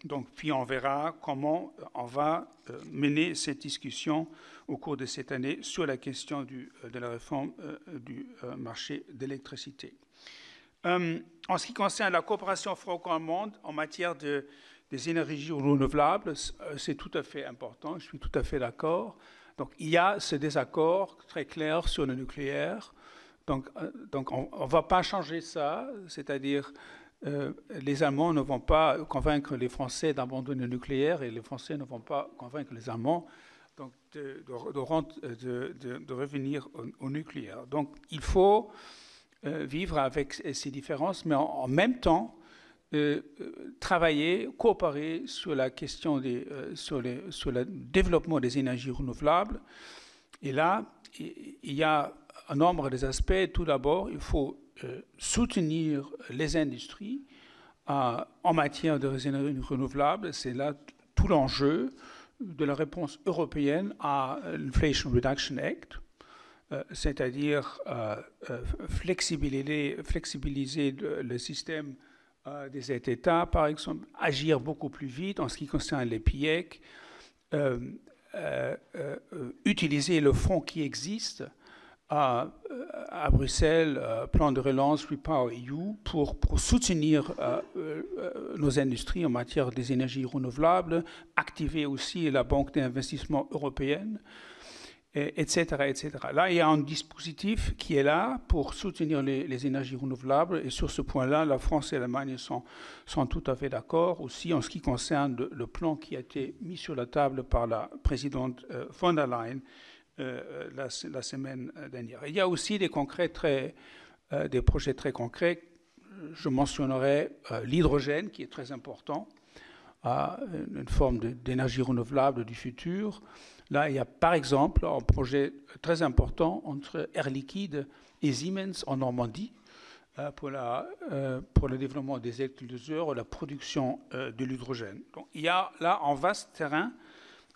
donc, puis on verra comment on va mener cette discussion au cours de cette année sur la question de la réforme du marché d'électricité. En ce qui concerne la coopération franco-allemande en matière des énergies renouvelables, c'est tout à fait important, je suis tout à fait d'accord. Donc il y a ce désaccord très clair sur le nucléaire. Donc on ne va pas changer ça, c'est-à-dire les Allemands ne vont pas convaincre les Français d'abandonner le nucléaire et les Français ne vont pas convaincre les Allemands donc de revenir au nucléaire. Donc il faut vivre avec ces différences, mais en même temps travailler, coopérer sur la question sur le développement des énergies renouvelables. Et là, il y a un nombre d'aspects. Tout d'abord, il faut soutenir les industries en matière de énergies renouvelables. C'est là tout l'enjeu de la réponse européenne à l'Inflation Reduction Act, c'est-à-dire flexibiliser le système des États, par exemple, agir beaucoup plus vite en ce qui concerne les PIEC, utiliser le fonds qui existe à Bruxelles, plan de relance REPowerEU, pour soutenir nos industries en matière des énergies renouvelables, activer aussi la Banque d'investissement européenne, etc., etc. Là, il y a un dispositif qui est là pour soutenir les énergies renouvelables, et sur ce point-là, la France et l'Allemagne sont tout à fait d'accord, aussi en ce qui concerne le plan qui a été mis sur la table par la présidente von der Leyen la semaine dernière. Il y a aussi des projets très concrets. Je mentionnerai l'hydrogène, qui est très important, une forme d'énergie renouvelable du futur. Là, il y a par exemple un projet très important entre Air Liquide et Siemens en Normandie pour le développement des électrolyseurs et la production de l'hydrogène. Donc, il y a là un vaste terrain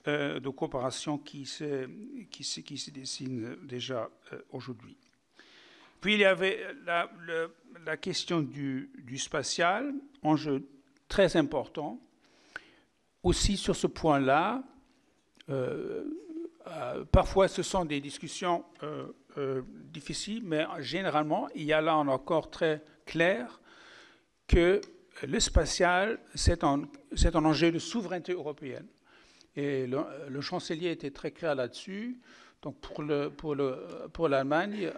de coopération qui se dessine déjà aujourd'hui. Puis il y avait la question du spatial, enjeu très important. Aussi sur ce point-là, parfois ce sont des discussions difficiles, mais généralement il y a là un accord très clair que le spatial, c'est un enjeu de souveraineté européenne. Et le chancelier était très clair là-dessus. Donc pour l'Allemagne,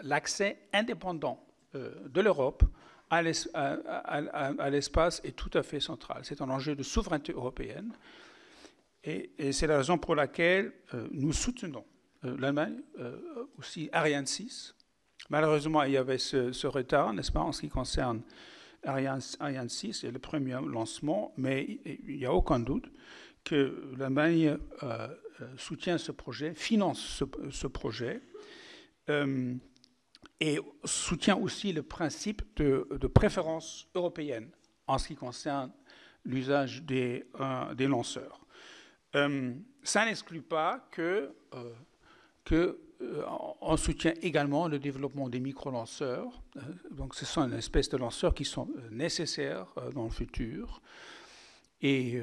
l'accès indépendant de l'Europe à l'espace est tout à fait central. C'est un enjeu de souveraineté européenne. Et c'est la raison pour laquelle nous soutenons l'Allemagne, aussi Ariane 6. Malheureusement, il y avait ce retard, n'est-ce pas, en ce qui concerne Ariane 6 et le premier lancement, mais il n'y a aucun doute que l'Allemagne soutient ce projet, finance ce projet, et soutient aussi le principe de préférence européenne en ce qui concerne l'usage des lanceurs. Ça n'exclut pas qu'on soutient également le développement des micro-lanceurs. Donc ce sont une espèce de lanceurs qui sont nécessaires dans le futur. Et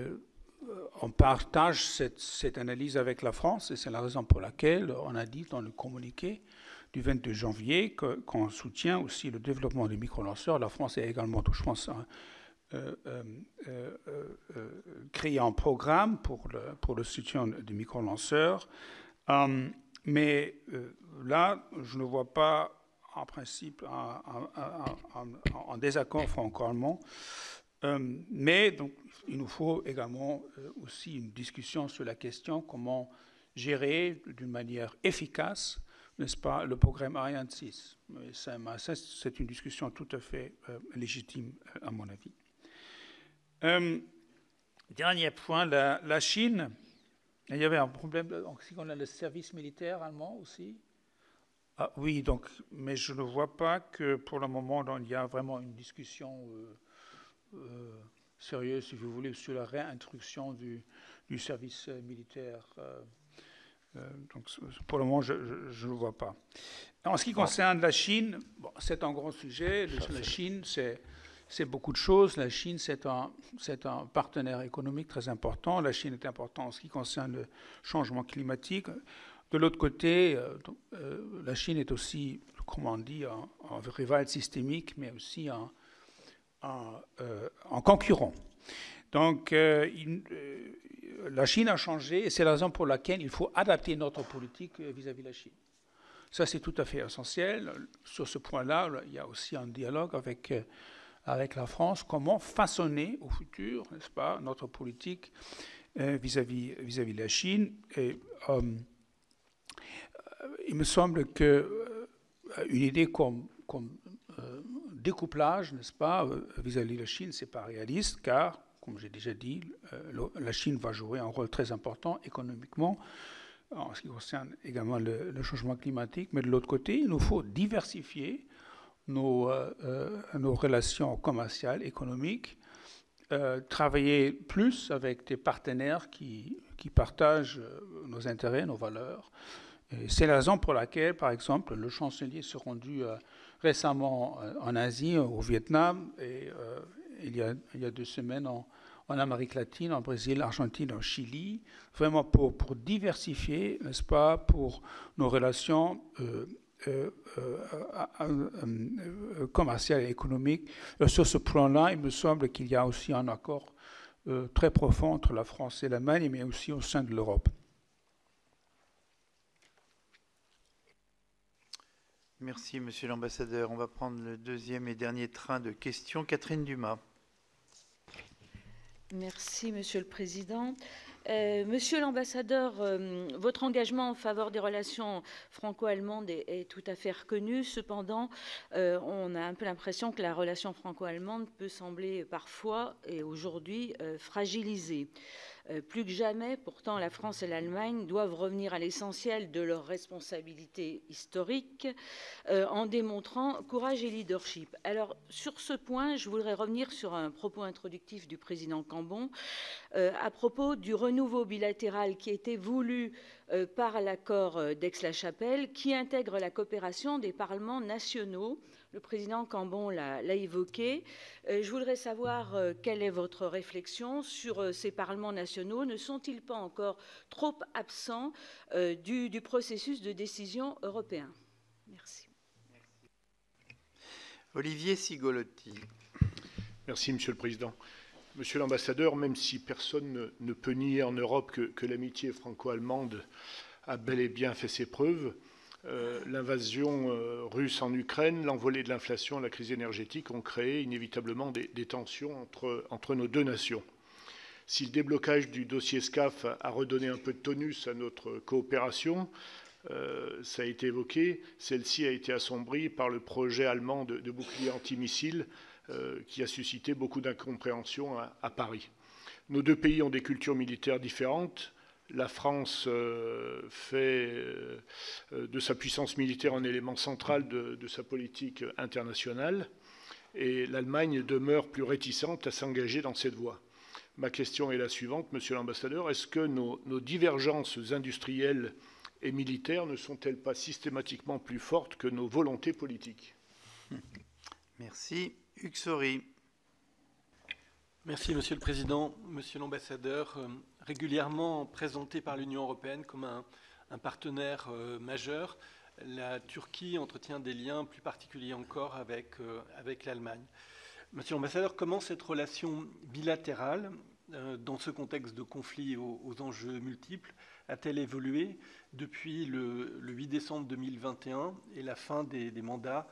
on partage cette analyse avec la France, et c'est la raison pour laquelle on a dit dans le communiqué du 22 janvier qu'on soutient aussi le développement des micro-lanceurs. La France a également, je pense, créé un programme pour le soutien des micro-lanceurs. Mais là, je ne vois pas en principe un désaccord franco-allemand. Mais donc, il nous faut également aussi une discussion sur la question comment gérer d'une manière efficace, n'est-ce pas, le programme Ariane 6. C'est une discussion tout à fait légitime, à mon avis. Dernier point, la Chine Il y avait un problème en ce qui concerne le service militaire allemand aussi. Ah, oui, donc, mais je ne vois pas que pour le moment, il y a vraiment une discussion sérieuse, si vous voulez, sur la réintroduction du service militaire. Donc, pour le moment, je ne le vois pas. En ce qui concerne la Chine, bon, c'est un grand sujet. La Chine, c'est beaucoup de choses. La Chine, c'est un partenaire économique très important. La Chine est importante en ce qui concerne le changement climatique. De l'autre côté, la Chine est aussi, comment on dit, un rival systémique, mais aussi un concurrent. Donc, la Chine a changé et c'est la raison pour laquelle il faut adapter notre politique vis-à-vis de la Chine. Ça, c'est tout à fait essentiel. Sur ce point-là, il y a aussi un dialogue avec la France. Comment façonner au futur, n'est-ce pas, notre politique vis-à-vis de la Chine. Et il me semble qu'une idée comme découplage, n'est-ce pas, vis-à-vis de la Chine, c'est pas réaliste, car, comme j'ai déjà dit, la Chine va jouer un rôle très important économiquement, en ce qui concerne également le changement climatique. Mais de l'autre côté, il nous faut diversifier nos relations commerciales, économiques, travailler plus avec des partenaires qui partagent nos intérêts, nos valeurs. Et c'est la raison pour laquelle, par exemple, le chancelier s'est rendu récemment en Asie, au Vietnam, et il y a 2 semaines en Amérique latine, en Brésil, Argentine, en Chili, vraiment pour diversifier, n'est-ce pas, pour nos relations commerciales et économiques. Sur ce plan-là, il me semble qu'il y a aussi un accord très profond entre la France et l'Allemagne, mais aussi au sein de l'Europe. Merci, Monsieur l'Ambassadeur. On va prendre le deuxième et dernier train de questions. Catherine Dumas. Merci, Monsieur le Président. Monsieur l'Ambassadeur, votre engagement en faveur des relations franco-allemandes est tout à fait reconnu. Cependant, on a un peu l'impression que la relation franco-allemande peut sembler parfois, et aujourd'hui, fragilisée. Plus que jamais, pourtant, la France et l'Allemagne doivent revenir à l'essentiel de leurs responsabilités historiques en démontrant courage et leadership. Alors, sur ce point, je voudrais revenir sur un propos introductif du président Cambon à propos du renouveau bilatéral qui a été voulu par l'accord d'Aix-la-Chapelle, qui intègre la coopération des parlements nationaux. Le président Cambon l'a évoqué. Je voudrais savoir quelle est votre réflexion sur ces parlements nationaux. Ne sont-ils pas encore trop absents du processus de décision européen? Merci. Olivier Cigolotti. Merci, Monsieur le Président. Monsieur l'Ambassadeur, même si personne ne peut nier en Europe que l'amitié franco-allemande a bel et bien fait ses preuves, l'invasion russe en Ukraine, l'envolée de l'inflation, la crise énergétique ont créé inévitablement des tensions entre nos deux nations. Si le déblocage du dossier SCAF a redonné un peu de tonus à notre coopération, ça a été évoqué, celle-ci a été assombrie par le projet allemand de bouclier antimissile qui a suscité beaucoup d'incompréhension à Paris. Nos deux pays ont des cultures militaires différentes. La France fait de sa puissance militaire un élément central de sa politique internationale et l'Allemagne demeure plus réticente à s'engager dans cette voie. Ma question est la suivante, Monsieur l'Ambassadeur. Est-ce que nos divergences industrielles et militaires ne sont-elles pas systématiquement plus fortes que nos volontés politiques? Merci. Hugues Saury. Merci, Monsieur le Président. Monsieur l'Ambassadeur, régulièrement présenté par l'Union européenne comme un partenaire majeur, la Turquie entretient des liens plus particuliers encore avec l'Allemagne. Monsieur l'Ambassadeur, comment cette relation bilatérale, dans ce contexte de conflit aux enjeux multiples, a-t-elle évolué depuis le 8 décembre 2021 et la fin des mandats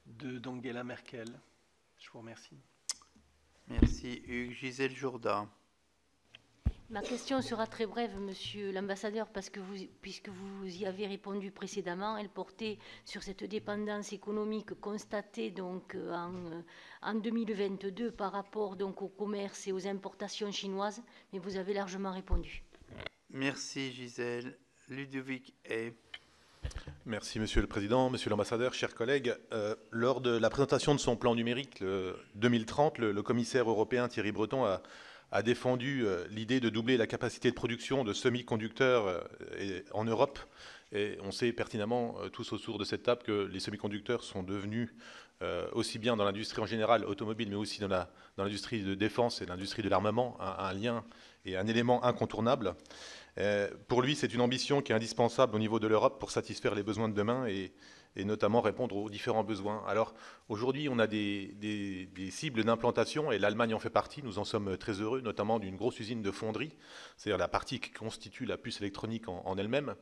d'Angela Merkel? Je vous remercie. Merci Hugues. Gisèle Jourda. Ma question sera très brève, Monsieur l'Ambassadeur, puisque vous y avez répondu précédemment. Elle portait sur cette dépendance économique constatée donc en 2022 par rapport donc au commerce et aux importations chinoises, mais vous avez largement répondu. Merci Gisèle. Ludovic Hay. Merci Monsieur le Président, Monsieur l'Ambassadeur, chers collègues. Lors de la présentation de son plan numérique 2030, le commissaire européen Thierry Breton a défendu l'idée de doubler la capacité de production de semi-conducteurs en Europe. Et on sait pertinemment, tous autour de cette table, que les semi-conducteurs sont devenus, aussi bien dans l'industrie en général, automobile, mais aussi dans l'industrie de défense et l'industrie de l'armement, un lien et un élément incontournable. Pour lui, c'est une ambition qui est indispensable au niveau de l'Europe pour satisfaire les besoins de demain et notamment répondre aux différents besoins. Alors aujourd'hui, on a des cibles d'implantation et l'Allemagne en fait partie. Nous en sommes très heureux, notamment d'une grosse usine de fonderie, c'est-à-dire la partie qui constitue la puce électronique en elle-même.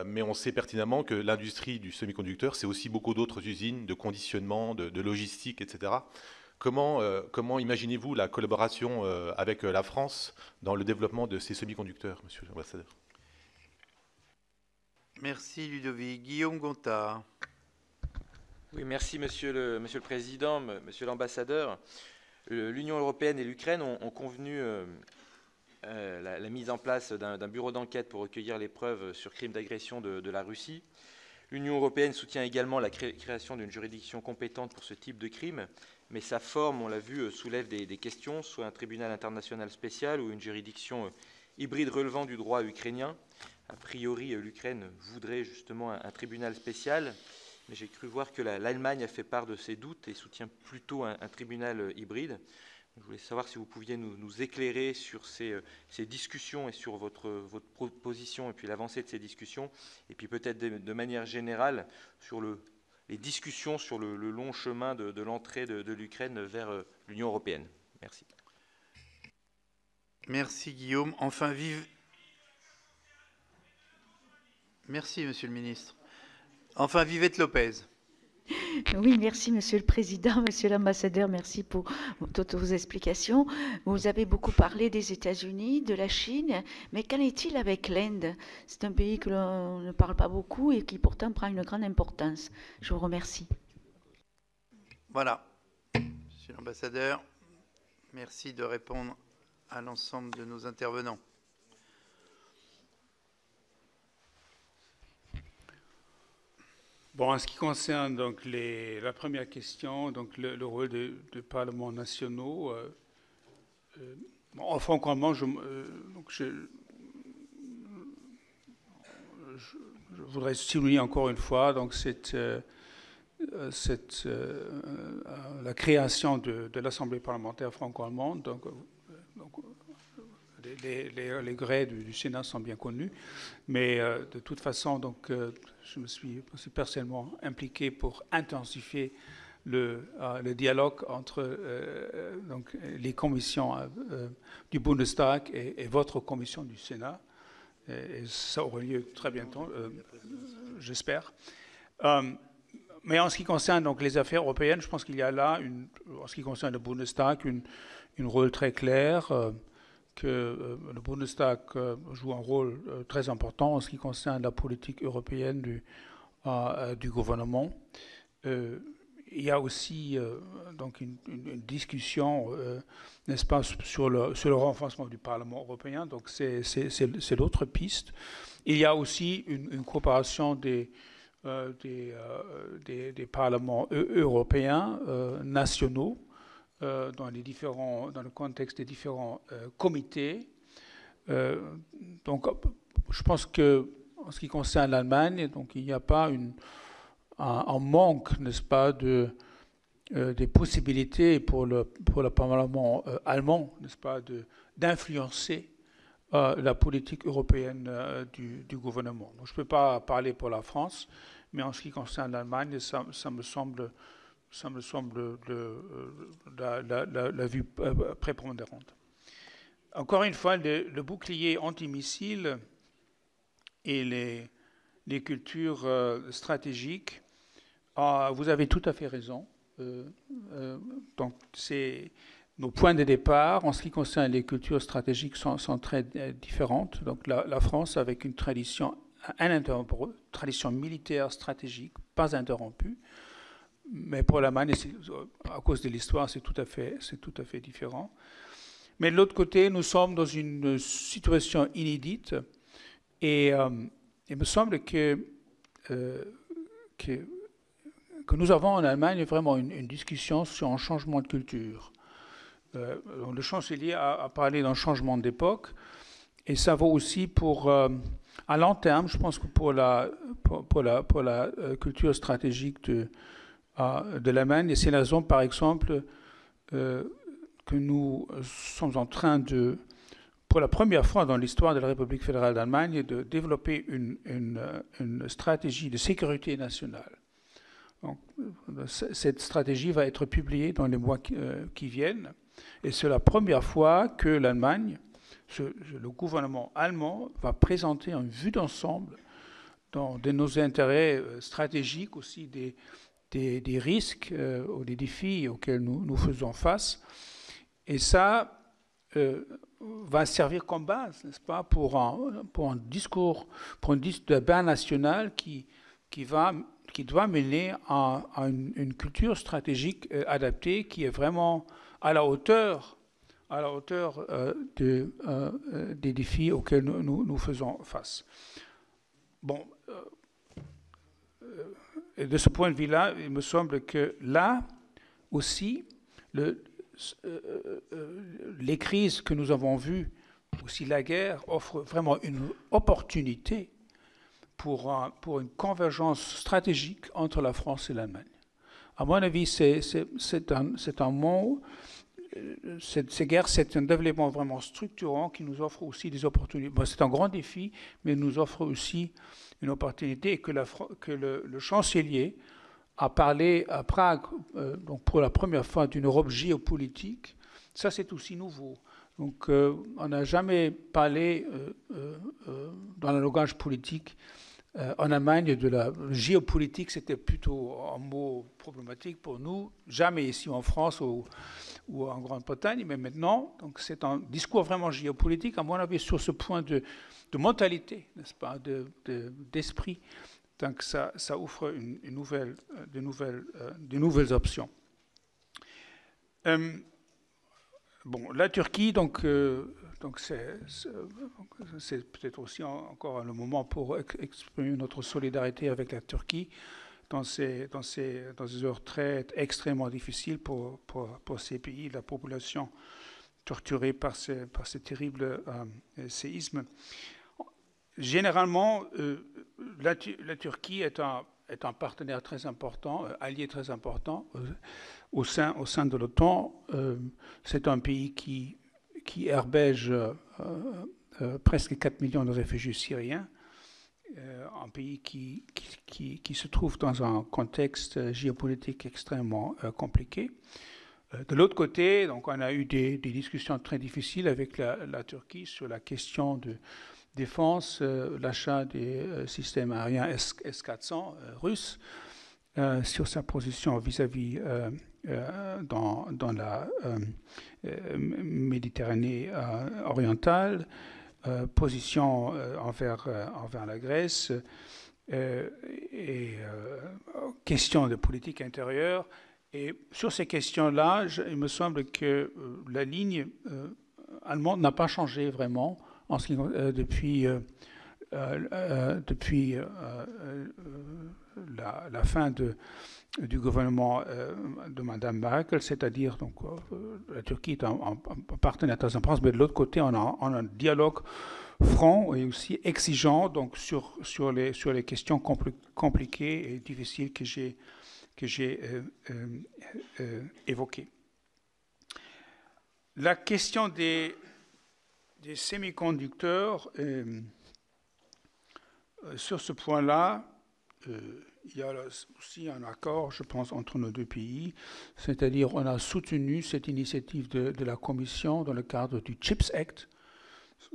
Mais on sait pertinemment que l'industrie du semi-conducteur, c'est aussi beaucoup d'autres usines de conditionnement, de logistique, etc. Comment imaginez-vous la collaboration avec la France dans le développement de ces semi-conducteurs, Monsieur l'Ambassadeur? Merci Ludovic. Guillaume Gontard. Oui, merci Monsieur le Président, Monsieur l'Ambassadeur. L'Union européenne et l'Ukraine ont convenu la mise en place d'un bureau d'enquête pour recueillir les preuves sur crimes d'agression de la Russie. L'Union européenne soutient également la création d'une juridiction compétente pour ce type de crime, mais sa forme, on l'a vu, soulève des questions, soit un tribunal international spécial ou une juridiction hybride relevant du droit ukrainien. A priori, l'Ukraine voudrait justement un tribunal spécial, mais j'ai cru voir que l'Allemagne a fait part de ses doutes et soutient plutôt un tribunal hybride. Je voulais savoir si vous pouviez nous éclairer sur ces discussions et sur votre position et puis l'avancée de ces discussions, et puis peut-être de manière générale sur les discussions sur le long chemin de l'entrée de l'Ukraine vers l'Union européenne. Merci. Merci Guillaume. Merci Monsieur le Ministre. Enfin, Vivette Lopez. Oui, merci Monsieur le Président, Monsieur l'Ambassadeur, merci pour toutes vos explications. Vous avez beaucoup parlé des États-Unis, de la Chine, mais qu'en est-il avec l'Inde? C'est un pays que l'on ne parle pas beaucoup et qui pourtant prend une grande importance. Je vous remercie. Voilà. Monsieur l'Ambassadeur, merci de répondre à l'ensemble de nos intervenants. Bon, en ce qui concerne donc la première question, donc le rôle des parlements nationaux, franchement, je voudrais souligner encore une fois donc la création de l'Assemblée parlementaire franco-allemande. Donc, les grès du Sénat sont bien connus, mais de toute façon, donc, je me suis aussi personnellement impliqué pour intensifier le dialogue entre donc, les commissions du Bundestag et votre commission du Sénat. Et ça aura lieu très bientôt, j'espère. Mais en ce qui concerne donc, les affaires européennes, je pense qu'il y a là, en ce qui concerne le Bundestag, un rôle très clair. Que le Bundestag joue un rôle très important en ce qui concerne la politique européenne du gouvernement. Il y a aussi donc une discussion, n'est-ce pas, sur le renforcement du Parlement européen. Donc c'est l'autre piste. Il y a aussi une coopération des parlements européens nationaux. Dans le contexte des différents comités. Donc, je pense que, en ce qui concerne l'Allemagne, donc il n'y a pas un manque, n'est-ce pas, des possibilités pour le Parlement allemand, n'est-ce pas, d'influencer la politique européenne du gouvernement. Donc, je ne peux pas parler pour la France, mais en ce qui concerne l'Allemagne, ça me semble la vue prépondérante. Encore une fois, le bouclier antimissile et les cultures stratégiques, vous avez tout à fait raison. Donc, nos points de départ, en ce qui concerne les cultures stratégiques, sont très différentes. Donc, la France, avec une tradition militaire stratégique, pas interrompue, mais pour l'Allemagne, à cause de l'histoire, c'est tout à fait différent. Mais de l'autre côté, nous sommes dans une situation inédite et il me semble que nous avons en Allemagne vraiment une discussion sur un changement de culture. Le chancelier a parlé d'un changement d'époque et ça vaut aussi pour, à long terme, je pense que pour la culture stratégique de l'Allemagne. Et c'est la raison, par exemple, que nous sommes en train de, pour la première fois dans l'histoire de la République fédérale d'Allemagne, de développer une stratégie de sécurité nationale. Donc, cette stratégie va être publiée dans les mois qui viennent. Et c'est la première fois que l'Allemagne, le gouvernement allemand, va présenter une vue d'ensemble de nos intérêts stratégiques, aussi des risques ou des défis auxquels nous faisons face. Et ça va servir comme base, n'est-ce pas, pour un discours, pour un débat national qui doit mener à une culture stratégique adaptée qui est vraiment à la hauteur des défis auxquels nous faisons face. Bon, et de ce point de vue-là, il me semble que là aussi, les crises que nous avons vues, aussi la guerre, offrent vraiment une opportunité pour une convergence stratégique entre la France et l'Allemagne. À mon avis, c'est un mot. Ces guerres, c'est un développement vraiment structurant qui nous offre aussi des opportunités. Bon, c'est un grand défi, mais nous offre aussi une opportunité et que le chancelier a parlé à Prague, donc pour la première fois, d'une Europe géopolitique. Ça, c'est aussi nouveau. Donc, on n'a jamais parlé dans le langage politique en Allemagne de la géopolitique. C'était plutôt un mot problématique pour nous. Jamais ici en France ou en Grande-Bretagne, mais maintenant, donc c'est un discours vraiment géopolitique, à mon avis, sur ce point de mentalité, n'est-ce pas, d'esprit. Donc ça offre de nouvelles options. Bon, la Turquie, donc c'est peut-être aussi encore le moment pour exprimer notre solidarité avec la Turquie dans ces heures extrêmement difficiles pour ces pays, la population torturée par ces terribles séismes. Généralement, la Turquie est un partenaire très important, allié très important au sein de l'OTAN. C'est un pays qui herbège presque 4 millions de réfugiés syriens, un pays qui se trouve dans un contexte géopolitique extrêmement compliqué. De l'autre côté, donc, on a eu des discussions très difficiles avec la Turquie sur la question de défense, l'achat des systèmes aériens S-400 russes, sur sa position vis-à-vis dans la Méditerranée orientale, position envers la Grèce, et question de politique intérieure. Et sur ces questions-là, il me semble que la ligne allemande n'a pas changé vraiment depuis la fin du gouvernement de Mme Merkel, c'est-à-dire donc la Turquie est un partenaire très important, mais de l'autre côté, on a un dialogue franc et aussi exigeant donc sur les questions compliquées et difficiles que j'ai évoquées. La question des semi-conducteurs, sur ce point-là, il y a aussi un accord, je pense, entre nos deux pays, c'est-à-dire on a soutenu cette initiative de la Commission dans le cadre du CHIPS Act,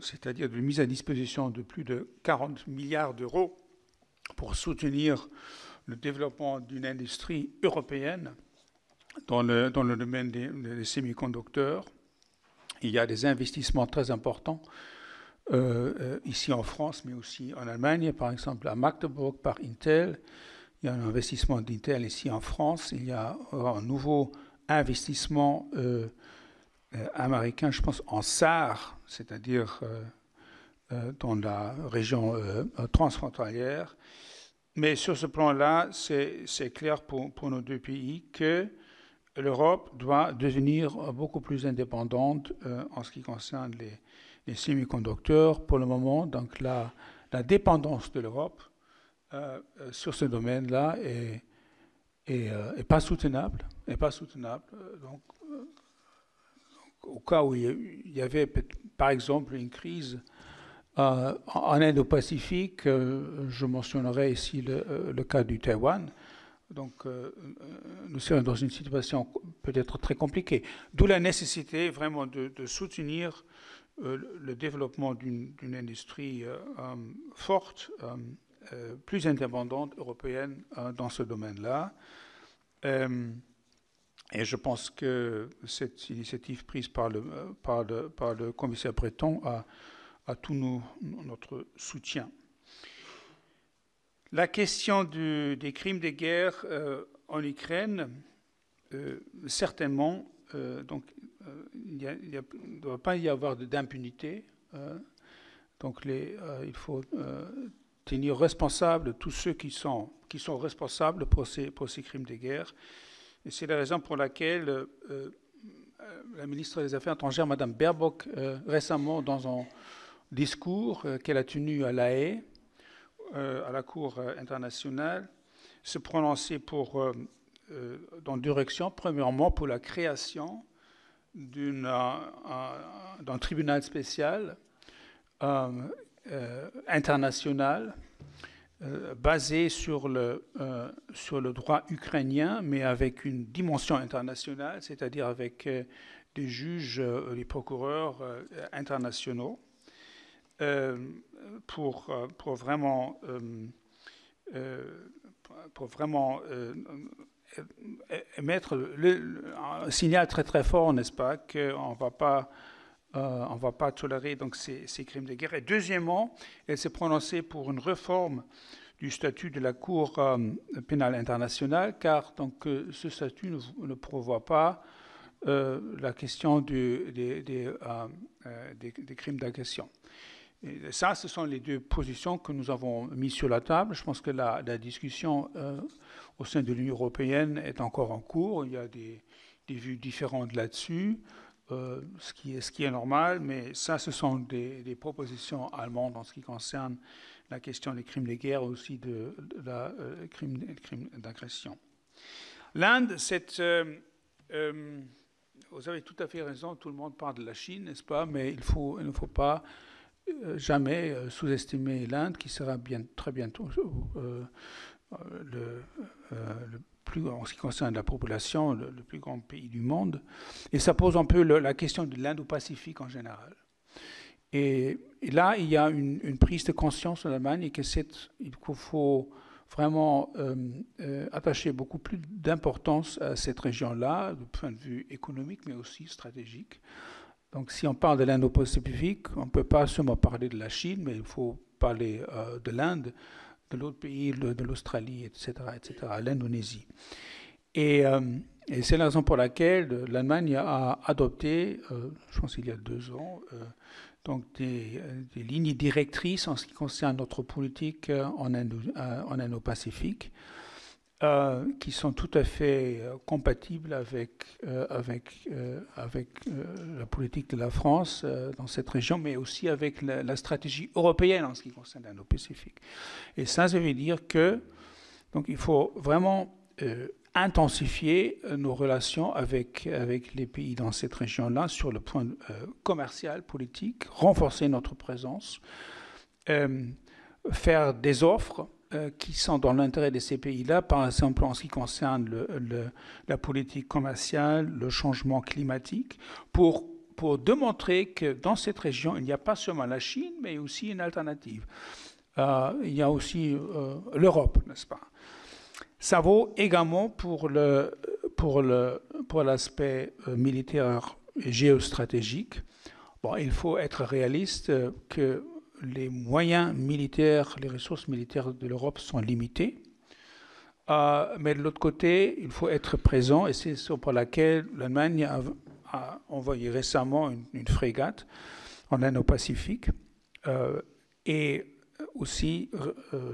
c'est-à-dire de mise à disposition de plus de 40 milliards d'euros pour soutenir le développement d'une industrie européenne dans le domaine des semi-conducteurs. Il y a des investissements très importants ici en France, mais aussi en Allemagne, par exemple à Magdeburg par Intel. Il y a un investissement d'Intel ici en France. Il y a un nouveau investissement américain, je pense, en SAR, c'est-à-dire dans la région transfrontalière. Mais sur ce plan-là, c'est clair pour nos deux pays que l'Europe doit devenir beaucoup plus indépendante en ce qui concerne les semi-conducteurs. Pour le moment, donc la dépendance de l'Europe sur ce domaine-là est pas soutenable. Donc, au cas où il y avait, par exemple, une crise en Indo-Pacifique, je mentionnerai ici le cas du Taïwan. Donc, nous sommes dans une situation peut-être très compliquée. D'où la nécessité vraiment de soutenir le développement d'une industrie forte, plus indépendante, européenne dans ce domaine-là. Et je pense que cette initiative prise par le commissaire Breton a tout notre soutien. La question des crimes de guerre en Ukraine, certainement, donc il ne doit pas y avoir d'impunité. Donc il faut tenir responsables tous ceux qui sont responsables pour ces crimes de guerre. Et c'est la raison pour laquelle la ministre des Affaires étrangères, Mme Baerbock, récemment, dans un discours qu'elle a tenu à La Haye, à la Cour internationale, se prononcer dans deux directions. Premièrement, pour la création d'un tribunal spécial international basé sur le droit ukrainien, mais avec une dimension internationale, c'est-à-dire avec des juges, des procureurs internationaux, pour vraiment émettre un signal très très fort, n'est-ce pas, qu'on ne va pas tolérer donc ces crimes de guerre. Et deuxièmement, elle s'est prononcée pour une réforme du statut de la Cour pénale internationale, car donc, ce statut ne prévoit pas la question des crimes d'agression. Et ça, ce sont les deux positions que nous avons mises sur la table. Je pense que la discussion au sein de l'Union européenne est encore en cours. Il y a des vues différentes là-dessus, ce qui est normal, mais ça, ce sont des propositions allemandes en ce qui concerne la question des crimes de guerre, aussi de la crime d'agression. L'Inde, vous avez tout à fait raison, tout le monde parle de la Chine, n'est-ce pas, mais il ne faut pas jamais sous-estimer l'Inde, qui sera très bientôt en ce qui concerne la population, le plus grand pays du monde. Et ça pose un peu la question de l'Indo-Pacifique en général. Et là, il y a une prise de conscience en Allemagne et il faut vraiment attacher beaucoup plus d'importance à cette région-là, du point de vue économique, mais aussi stratégique. Donc, si on parle de l'Indo-Pacifique, on ne peut pas seulement parler de la Chine, mais il faut parler de l'Inde, de l'autre pays, de l'Australie, etc., l'Indonésie. Et c'est la raison pour laquelle l'Allemagne a adopté, je pense qu'il y a 2 ans, donc des lignes directrices en ce qui concerne notre politique en Indo-Pacifique, qui sont tout à fait compatibles avec la politique de la France dans cette région, mais aussi avec la stratégie européenne en ce qui concerne l'Indo-Pacifique. Et ça veut dire que donc, il faut vraiment intensifier nos relations avec les pays dans cette région-là sur le point commercial, politique, renforcer notre présence, faire des offres qui sont dans l'intérêt de ces pays-là, par exemple en ce qui concerne la politique commerciale, le changement climatique, pour démontrer que dans cette région, il n'y a pas seulement la Chine, mais aussi une alternative. Il y a aussi l'Europe, n'est-ce pas? Ça vaut également pour l'aspect militaire et géostratégique. Bon, il faut être réaliste que les moyens militaires, les ressources militaires de l'Europe sont limitées. Mais de l'autre côté, il faut être présent, et c'est pour laquelle l'Allemagne a envoyé récemment une frégate en Indo-Pacifique. Et aussi,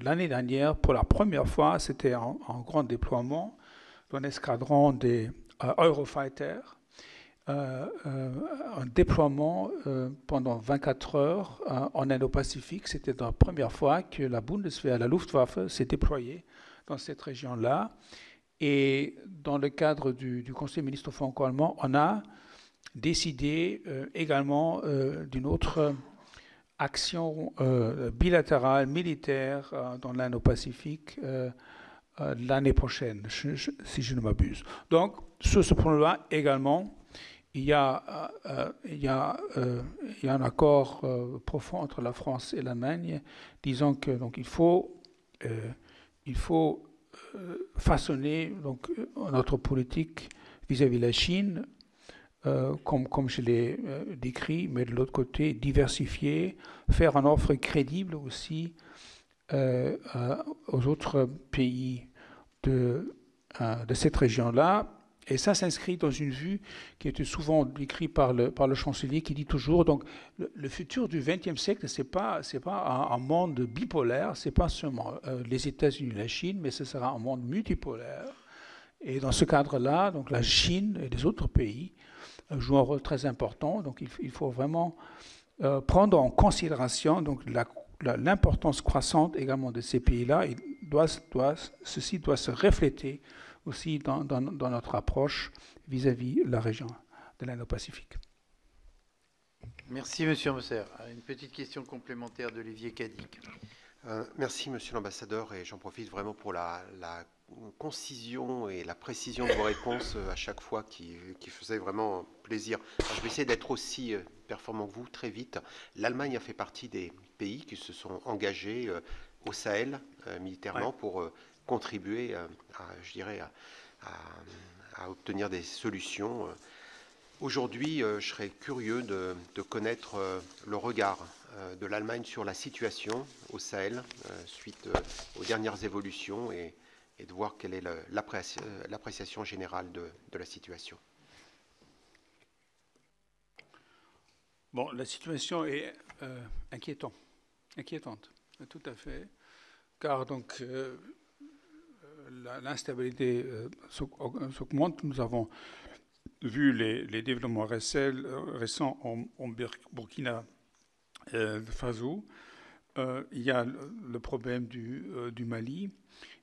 l'année dernière, pour la première fois, c'était un grand déploiement d'un escadron des Eurofighter, un déploiement pendant 24 heures en Indo-Pacifique. C'était la première fois que la Bundeswehr, la Luftwaffe, s'est déployée dans cette région-là. Et dans le cadre du Conseil des ministres franco-allemand, on a décidé également d'une autre action bilatérale, militaire dans l'Indo-Pacifique l'année prochaine, si je ne m'abuse. Donc, sur ce point-là également, il y a un accord profond entre la France et l'Allemagne, disant que donc, il faut façonner donc, notre politique vis-à-vis de la Chine, comme je l'ai décrit, mais de l'autre côté, diversifier, faire une offre crédible aussi aux autres pays de cette région-là. Et ça s'inscrit dans une vue qui était souvent décrite par le chancelier, qui dit toujours, donc, le futur du XXe siècle, c'est pas un monde bipolaire, c'est pas seulement les États-Unis et la Chine, mais ce sera un monde multipolaire. Et dans ce cadre-là, donc la Chine et les autres pays jouent un rôle très important. Donc il faut vraiment prendre en considération donc, l'importance croissante également de ces pays-là. Ceci doit se refléter aussi dans notre approche vis-à-vis de la région de l'Indo-Pacifique. Merci, M. Moser. Une petite question complémentaire d'Olivier Cadic. Merci, Monsieur l'Ambassadeur, et j'en profite vraiment pour la concision et la précision de vos réponses à chaque fois qui faisait vraiment plaisir. Alors, je vais essayer d'être aussi performant que vous très vite. L'Allemagne a fait partie des pays qui se sont engagés au Sahel militairement pour contribuer à obtenir des solutions. Aujourd'hui, je serais curieux de connaître le regard de l'Allemagne sur la situation au Sahel suite aux dernières évolutions et de voir quelle est l'appréciation générale de la situation. Bon, la situation est inquiétante, tout à fait, car donc l'instabilité s'augmente. Nous avons vu les développements récents en Burkina Faso. Il y a le problème du Mali.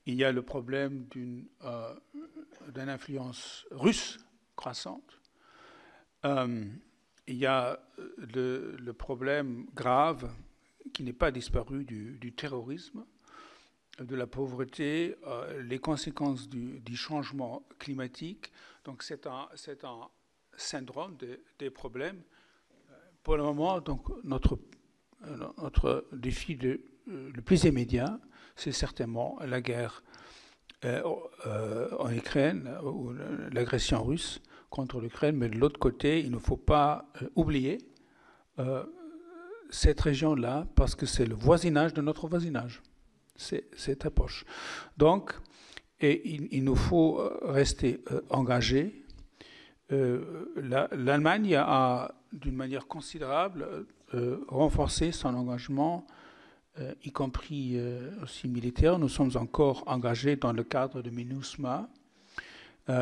Il y a le problème d'une influence russe croissante. Il y a le problème grave qui n'est pas disparu du terrorisme, de la pauvreté, les conséquences du changement climatique. Donc c'est un syndrome des problèmes. Pour le moment, donc, notre défi le plus immédiat, c'est certainement la guerre en Ukraine, ou l'agression russe contre l'Ukraine. Mais de l'autre côté, il ne faut pas oublier cette région-là, parce que c'est le voisinage de notre voisinage. C'est très proche. Donc, il nous faut rester engagés. L'Allemagne a, d'une manière considérable, renforcé son engagement, y compris aussi militaire. Nous sommes encore engagés dans le cadre de MINUSMA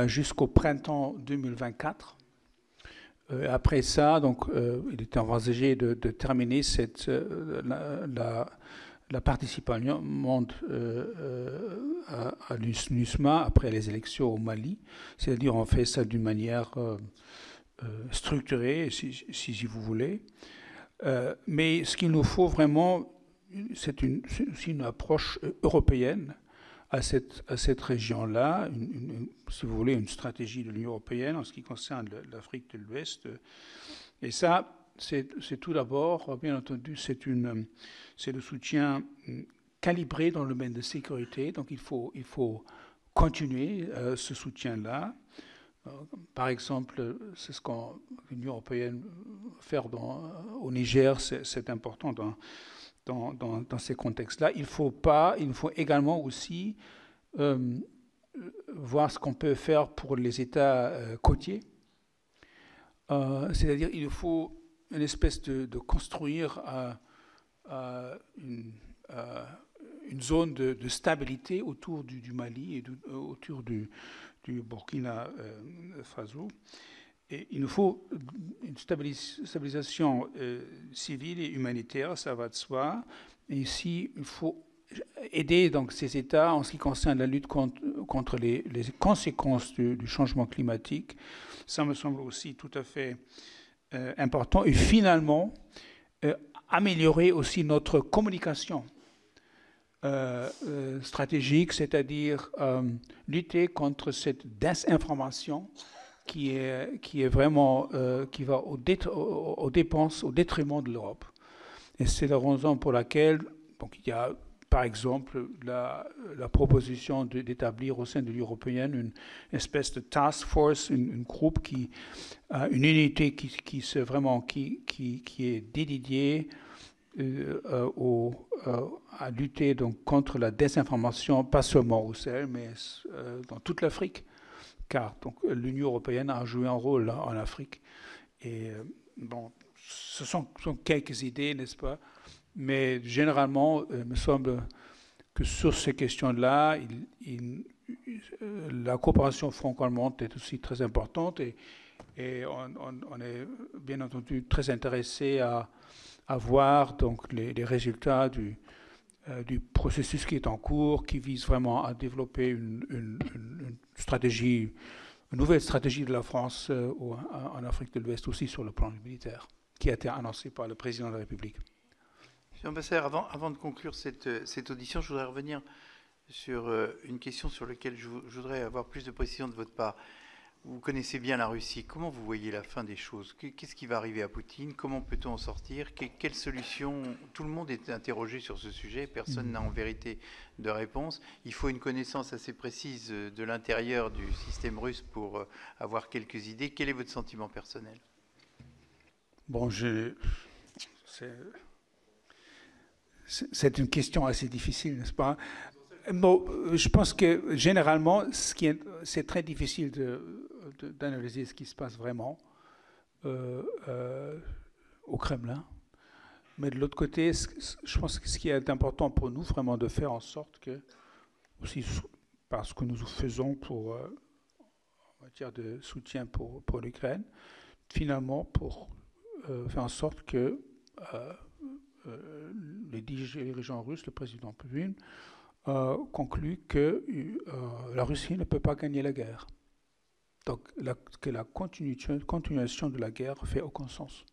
jusqu'au printemps 2024. Après ça, donc, il était envisagé de terminer la participation à l'UNUSMA après les élections au Mali. C'est-à-dire on fait ça d'une manière structurée, si vous voulez. Mais ce qu'il nous faut vraiment, c'est une approche européenne à cette région-là, si vous voulez, une stratégie de l'Union européenne en ce qui concerne l'Afrique de l'Ouest. Et ça, c'est tout d'abord, bien entendu, c'est le soutien calibré dans le domaine de sécurité. Donc il faut continuer ce soutien-là. Par exemple, c'est ce que l'Union européenne fait au Niger, c'est important dans ces contextes-là. Il faut également aussi voir ce qu'on peut faire pour les États côtiers. C'est-à-dire il faut une espèce de construire une zone de stabilité autour du Mali et autour du Burkina Faso. Et il nous faut une stabilisation civile et humanitaire, ça va de soi. Et ici, il faut aider donc, ces États en ce qui concerne la lutte contre les conséquences du changement climatique. Ça me semble aussi tout à fait important. Et finalement, améliorer aussi notre communication stratégique, c'est-à-dire lutter contre cette désinformation qui est vraiment qui va au détriment de l'Europe. Et c'est la raison pour laquelle donc, il y a par exemple la proposition d'établir au sein de l'Union européenne une espèce de task force, un groupe une unité qui est dédiée à lutter donc, contre la désinformation, pas seulement au Sahel, mais dans toute l'Afrique. Car l'Union européenne a joué un rôle en Afrique. Et bon, ce sont quelques idées, n'est-ce pas? Mais généralement, il me semble que sur ces questions-là, la coopération franco-allemande est aussi très importante et on est bien entendu très intéressé à voir donc, les résultats du processus qui est en cours, qui vise vraiment à développer une nouvelle stratégie de la France en Afrique de l'Ouest, aussi sur le plan militaire, qui a été annoncée par le président de la République. Monsieur l'ambassadeur, avant de conclure cette audition, je voudrais revenir sur une question sur laquelle je voudrais avoir plus de précision de votre part. Vous connaissez bien la Russie. Comment vous voyez la fin des choses? Qu'est-ce qui va arriver à Poutine? Comment peut-on en sortir? Quelle solution? Tout le monde est interrogé sur ce sujet. Personne n'a en vérité de réponse. Il faut une connaissance assez précise de l'intérieur du système russe pour avoir quelques idées. Quel est votre sentiment personnel? Bon, c'est une question assez difficile, n'est-ce pas? Bon, je pense que généralement, c'est très difficile d'analyser ce qui se passe vraiment au Kremlin. Mais de l'autre côté, je pense que ce qui est important pour nous, vraiment, de faire en sorte que, aussi parce que nous faisons en matière de soutien pour l'Ukraine, finalement, pour faire en sorte que les dirigeants russes, le président Poutine, conclut que la Russie ne peut pas gagner la guerre. Donc, que la continuation de la guerre fait aucun sens.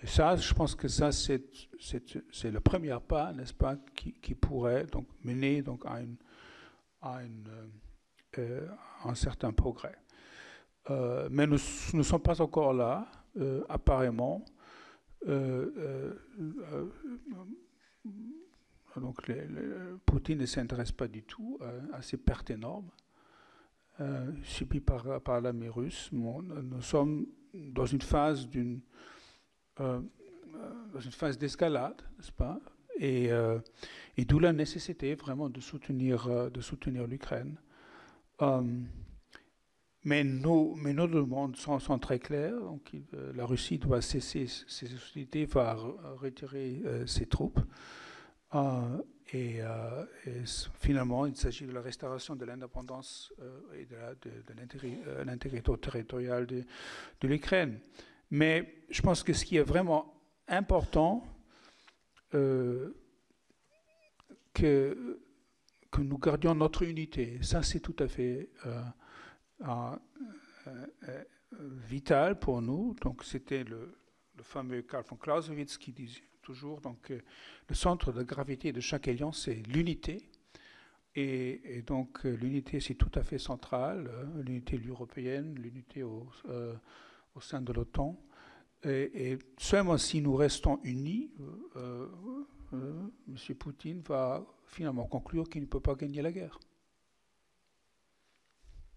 Et ça, je pense que ça, c'est le premier pas, n'est-ce pas, qui pourrait donc mener donc, à un certain progrès. Mais nous ne sommes pas encore là, apparemment. Donc, Poutine ne s'intéresse pas du tout à ces pertes énormes subies par l'armée russe. Nous sommes dans une phase d'escalade, n'est-ce pas? Et d'où la nécessité vraiment de soutenir l'Ukraine. Mais nos demandes sont très claires. Donc, la Russie doit cesser ses hostilités, va retirer ses troupes. Et finalement, il s'agit de la restauration de l'indépendance et de l'intégrité territoriale de l'Ukraine. Mais je pense que ce qui est vraiment important, que nous gardions notre unité. Ça, c'est tout à fait vital pour nous. Donc, c'était le fameux Karl von Clausewitz qui disait toujours donc, le centre de gravité de chaque alliance, c'est l'unité. Et donc, l'unité, c'est tout à fait central. L'unité européenne, l'unité au sein de l'OTAN. Et seulement si nous restons unis, M. Poutine va finalement conclure qu'il ne peut pas gagner la guerre.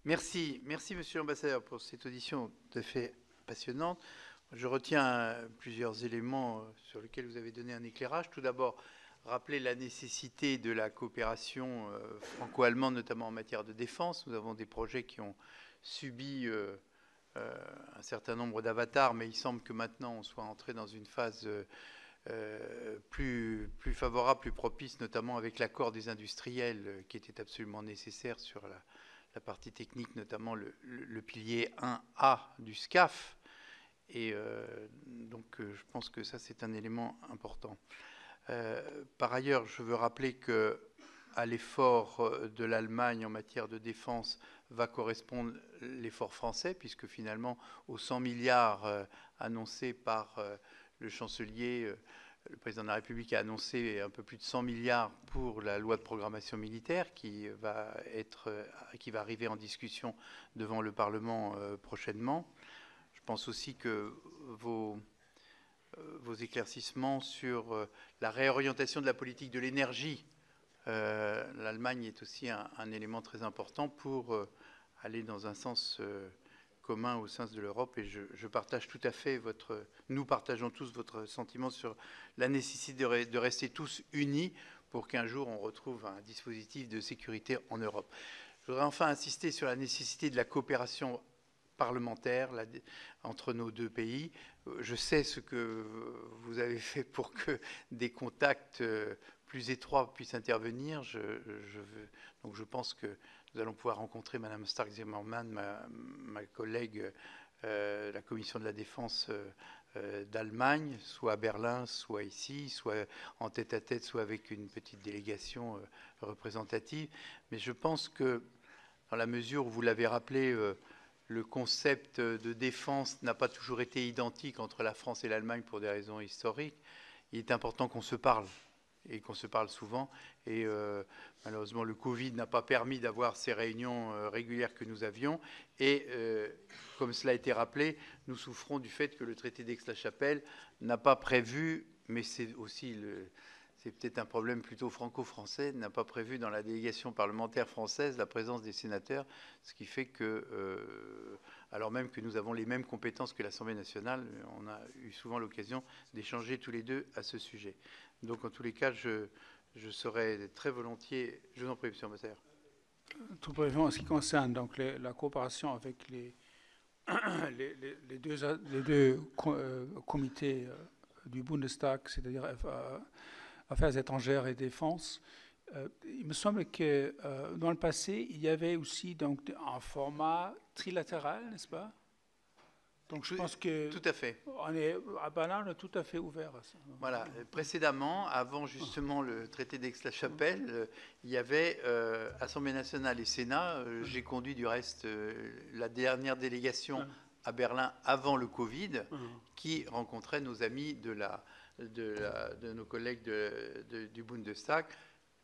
Merci, Monsieur l'ambassadeur, pour cette audition tout à fait passionnante. Je retiens plusieurs éléments sur lesquels vous avez donné un éclairage. Tout d'abord, rappeler la nécessité de la coopération franco-allemande, notamment en matière de défense. Nous avons des projets qui ont subi un certain nombre d'avatars, mais il semble que maintenant on soit entré dans une phase plus favorable, plus propice, notamment avec l'accord des industriels qui était absolument nécessaire sur la partie technique, notamment le pilier 1A du SCAF. Et donc je pense que ça c'est un élément important. Par ailleurs, je veux rappeler que à l'effort de l'Allemagne en matière de défense va correspondre l'effort français, puisque finalement aux 100 milliards annoncés par le chancelier, le président de la République a annoncé un peu plus de 100 milliards pour la loi de programmation militaire qui va arriver en discussion devant le Parlement prochainement. Je pense aussi que vos éclaircissements sur la réorientation de la politique de l'énergie, l'Allemagne est aussi un élément très important pour aller dans un sens commun au sein de l'Europe, et je partage tout à fait nous partageons tous votre sentiment sur la nécessité de rester tous unis pour qu'un jour on retrouve un dispositif de sécurité en Europe. Je voudrais enfin insister sur la nécessité de la coopération parlementaire entre nos deux pays. Je sais ce que vous avez fait pour que des contacts plus étroits puissent intervenir. Donc je pense que nous allons pouvoir rencontrer Mme Stark-Zimmermann, ma collègue, la commission de la défense d'Allemagne, soit à Berlin, soit ici, soit en tête-à-tête, soit avec une petite délégation représentative. Mais je pense que dans la mesure où vous l'avez rappelé, le concept de défense n'a pas toujours été identique entre la France et l'Allemagne pour des raisons historiques. Il est important qu'on se parle, et qu'on se parle souvent. Et malheureusement, le Covid n'a pas permis d'avoir ces réunions régulières que nous avions. Et comme cela a été rappelé, nous souffrons du fait que le traité d'Aix-la-Chapelle n'a pas prévu, mais c'est aussi c'est peut-être un problème plutôt franco-français, n'a pas prévu dans la délégation parlementaire française la présence des sénateurs, ce qui fait que, alors même que nous avons les mêmes compétences que l'Assemblée nationale, on a eu souvent l'occasion d'échanger tous les deux à ce sujet. Donc en tous les cas, je serais très volontiers... Je vous en prie, monsieur l'ambassadeur. Tout brièvement, en ce qui concerne donc la coopération avec les deux comités du Bundestag, c'est-à-dire Affaires étrangères et défense. Il me semble que dans le passé, il y avait aussi donc un format trilatéral, n'est-ce pas? Donc je pense que tout à fait. À Berlin, on est tout à fait ouvert à ça. Voilà. Précédemment, avant justement le traité d'Aix-la-Chapelle, il y avait Assemblée nationale et Sénat. J'ai conduit du reste la dernière délégation à Berlin avant le Covid, qui rencontrait nos amis de nos collègues du Bundestag.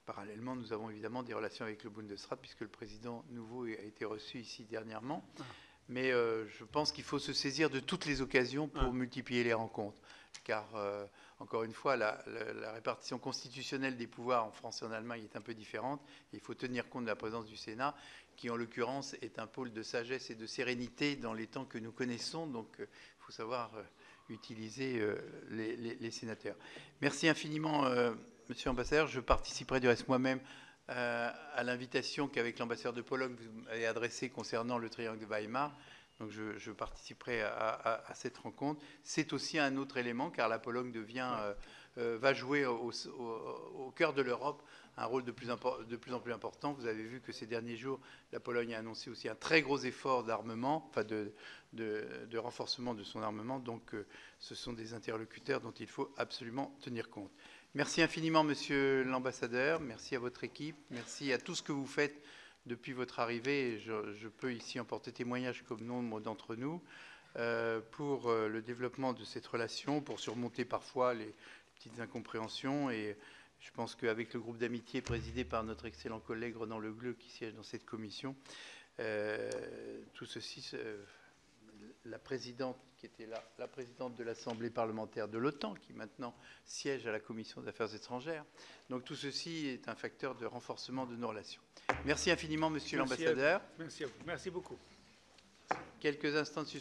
Parallèlement, nous avons évidemment des relations avec le Bundesrat, puisque le président nouveau a été reçu ici dernièrement. Mais je pense qu'il faut se saisir de toutes les occasions pour multiplier les rencontres. Car, encore une fois, la répartition constitutionnelle des pouvoirs en France et en Allemagne est un peu différente. Il faut tenir compte de la présence du Sénat, qui en l'occurrence est un pôle de sagesse et de sérénité dans les temps que nous connaissons. Donc, il faut savoir utiliser les sénateurs. Merci infiniment, monsieur l'ambassadeur. Je participerai du reste moi-même à l'invitation qu'avec l'ambassadeur de Pologne vous m'avez adressée concernant le triangle de Weimar. Donc je participerai à cette rencontre. C'est aussi un autre élément, car la Pologne va jouer au cœur de l'Europe un rôle de plus en plus important. Vous avez vu que ces derniers jours, la Pologne a annoncé aussi un très gros effort d'armement, enfin de renforcement de son armement. Donc ce sont des interlocuteurs dont il faut absolument tenir compte. Merci infiniment, monsieur l'ambassadeur. Merci à votre équipe. Merci à tout ce que vous faites depuis votre arrivée. Je peux ici en porter témoignage comme nombre d'entre nous pour le développement de cette relation, pour surmonter parfois les petites incompréhensions. Et je pense qu'avec le groupe d'amitié présidé par notre excellent collègue Ronan Le Gleut qui siège dans cette commission, tout ceci... La présidente qui était là, la présidente de l'Assemblée parlementaire de l'OTAN, qui maintenant siège à la Commission des Affaires étrangères. Donc tout ceci est un facteur de renforcement de nos relations. Merci infiniment, monsieur l'ambassadeur. Merci à vous. Merci beaucoup. Quelques instants de suspension.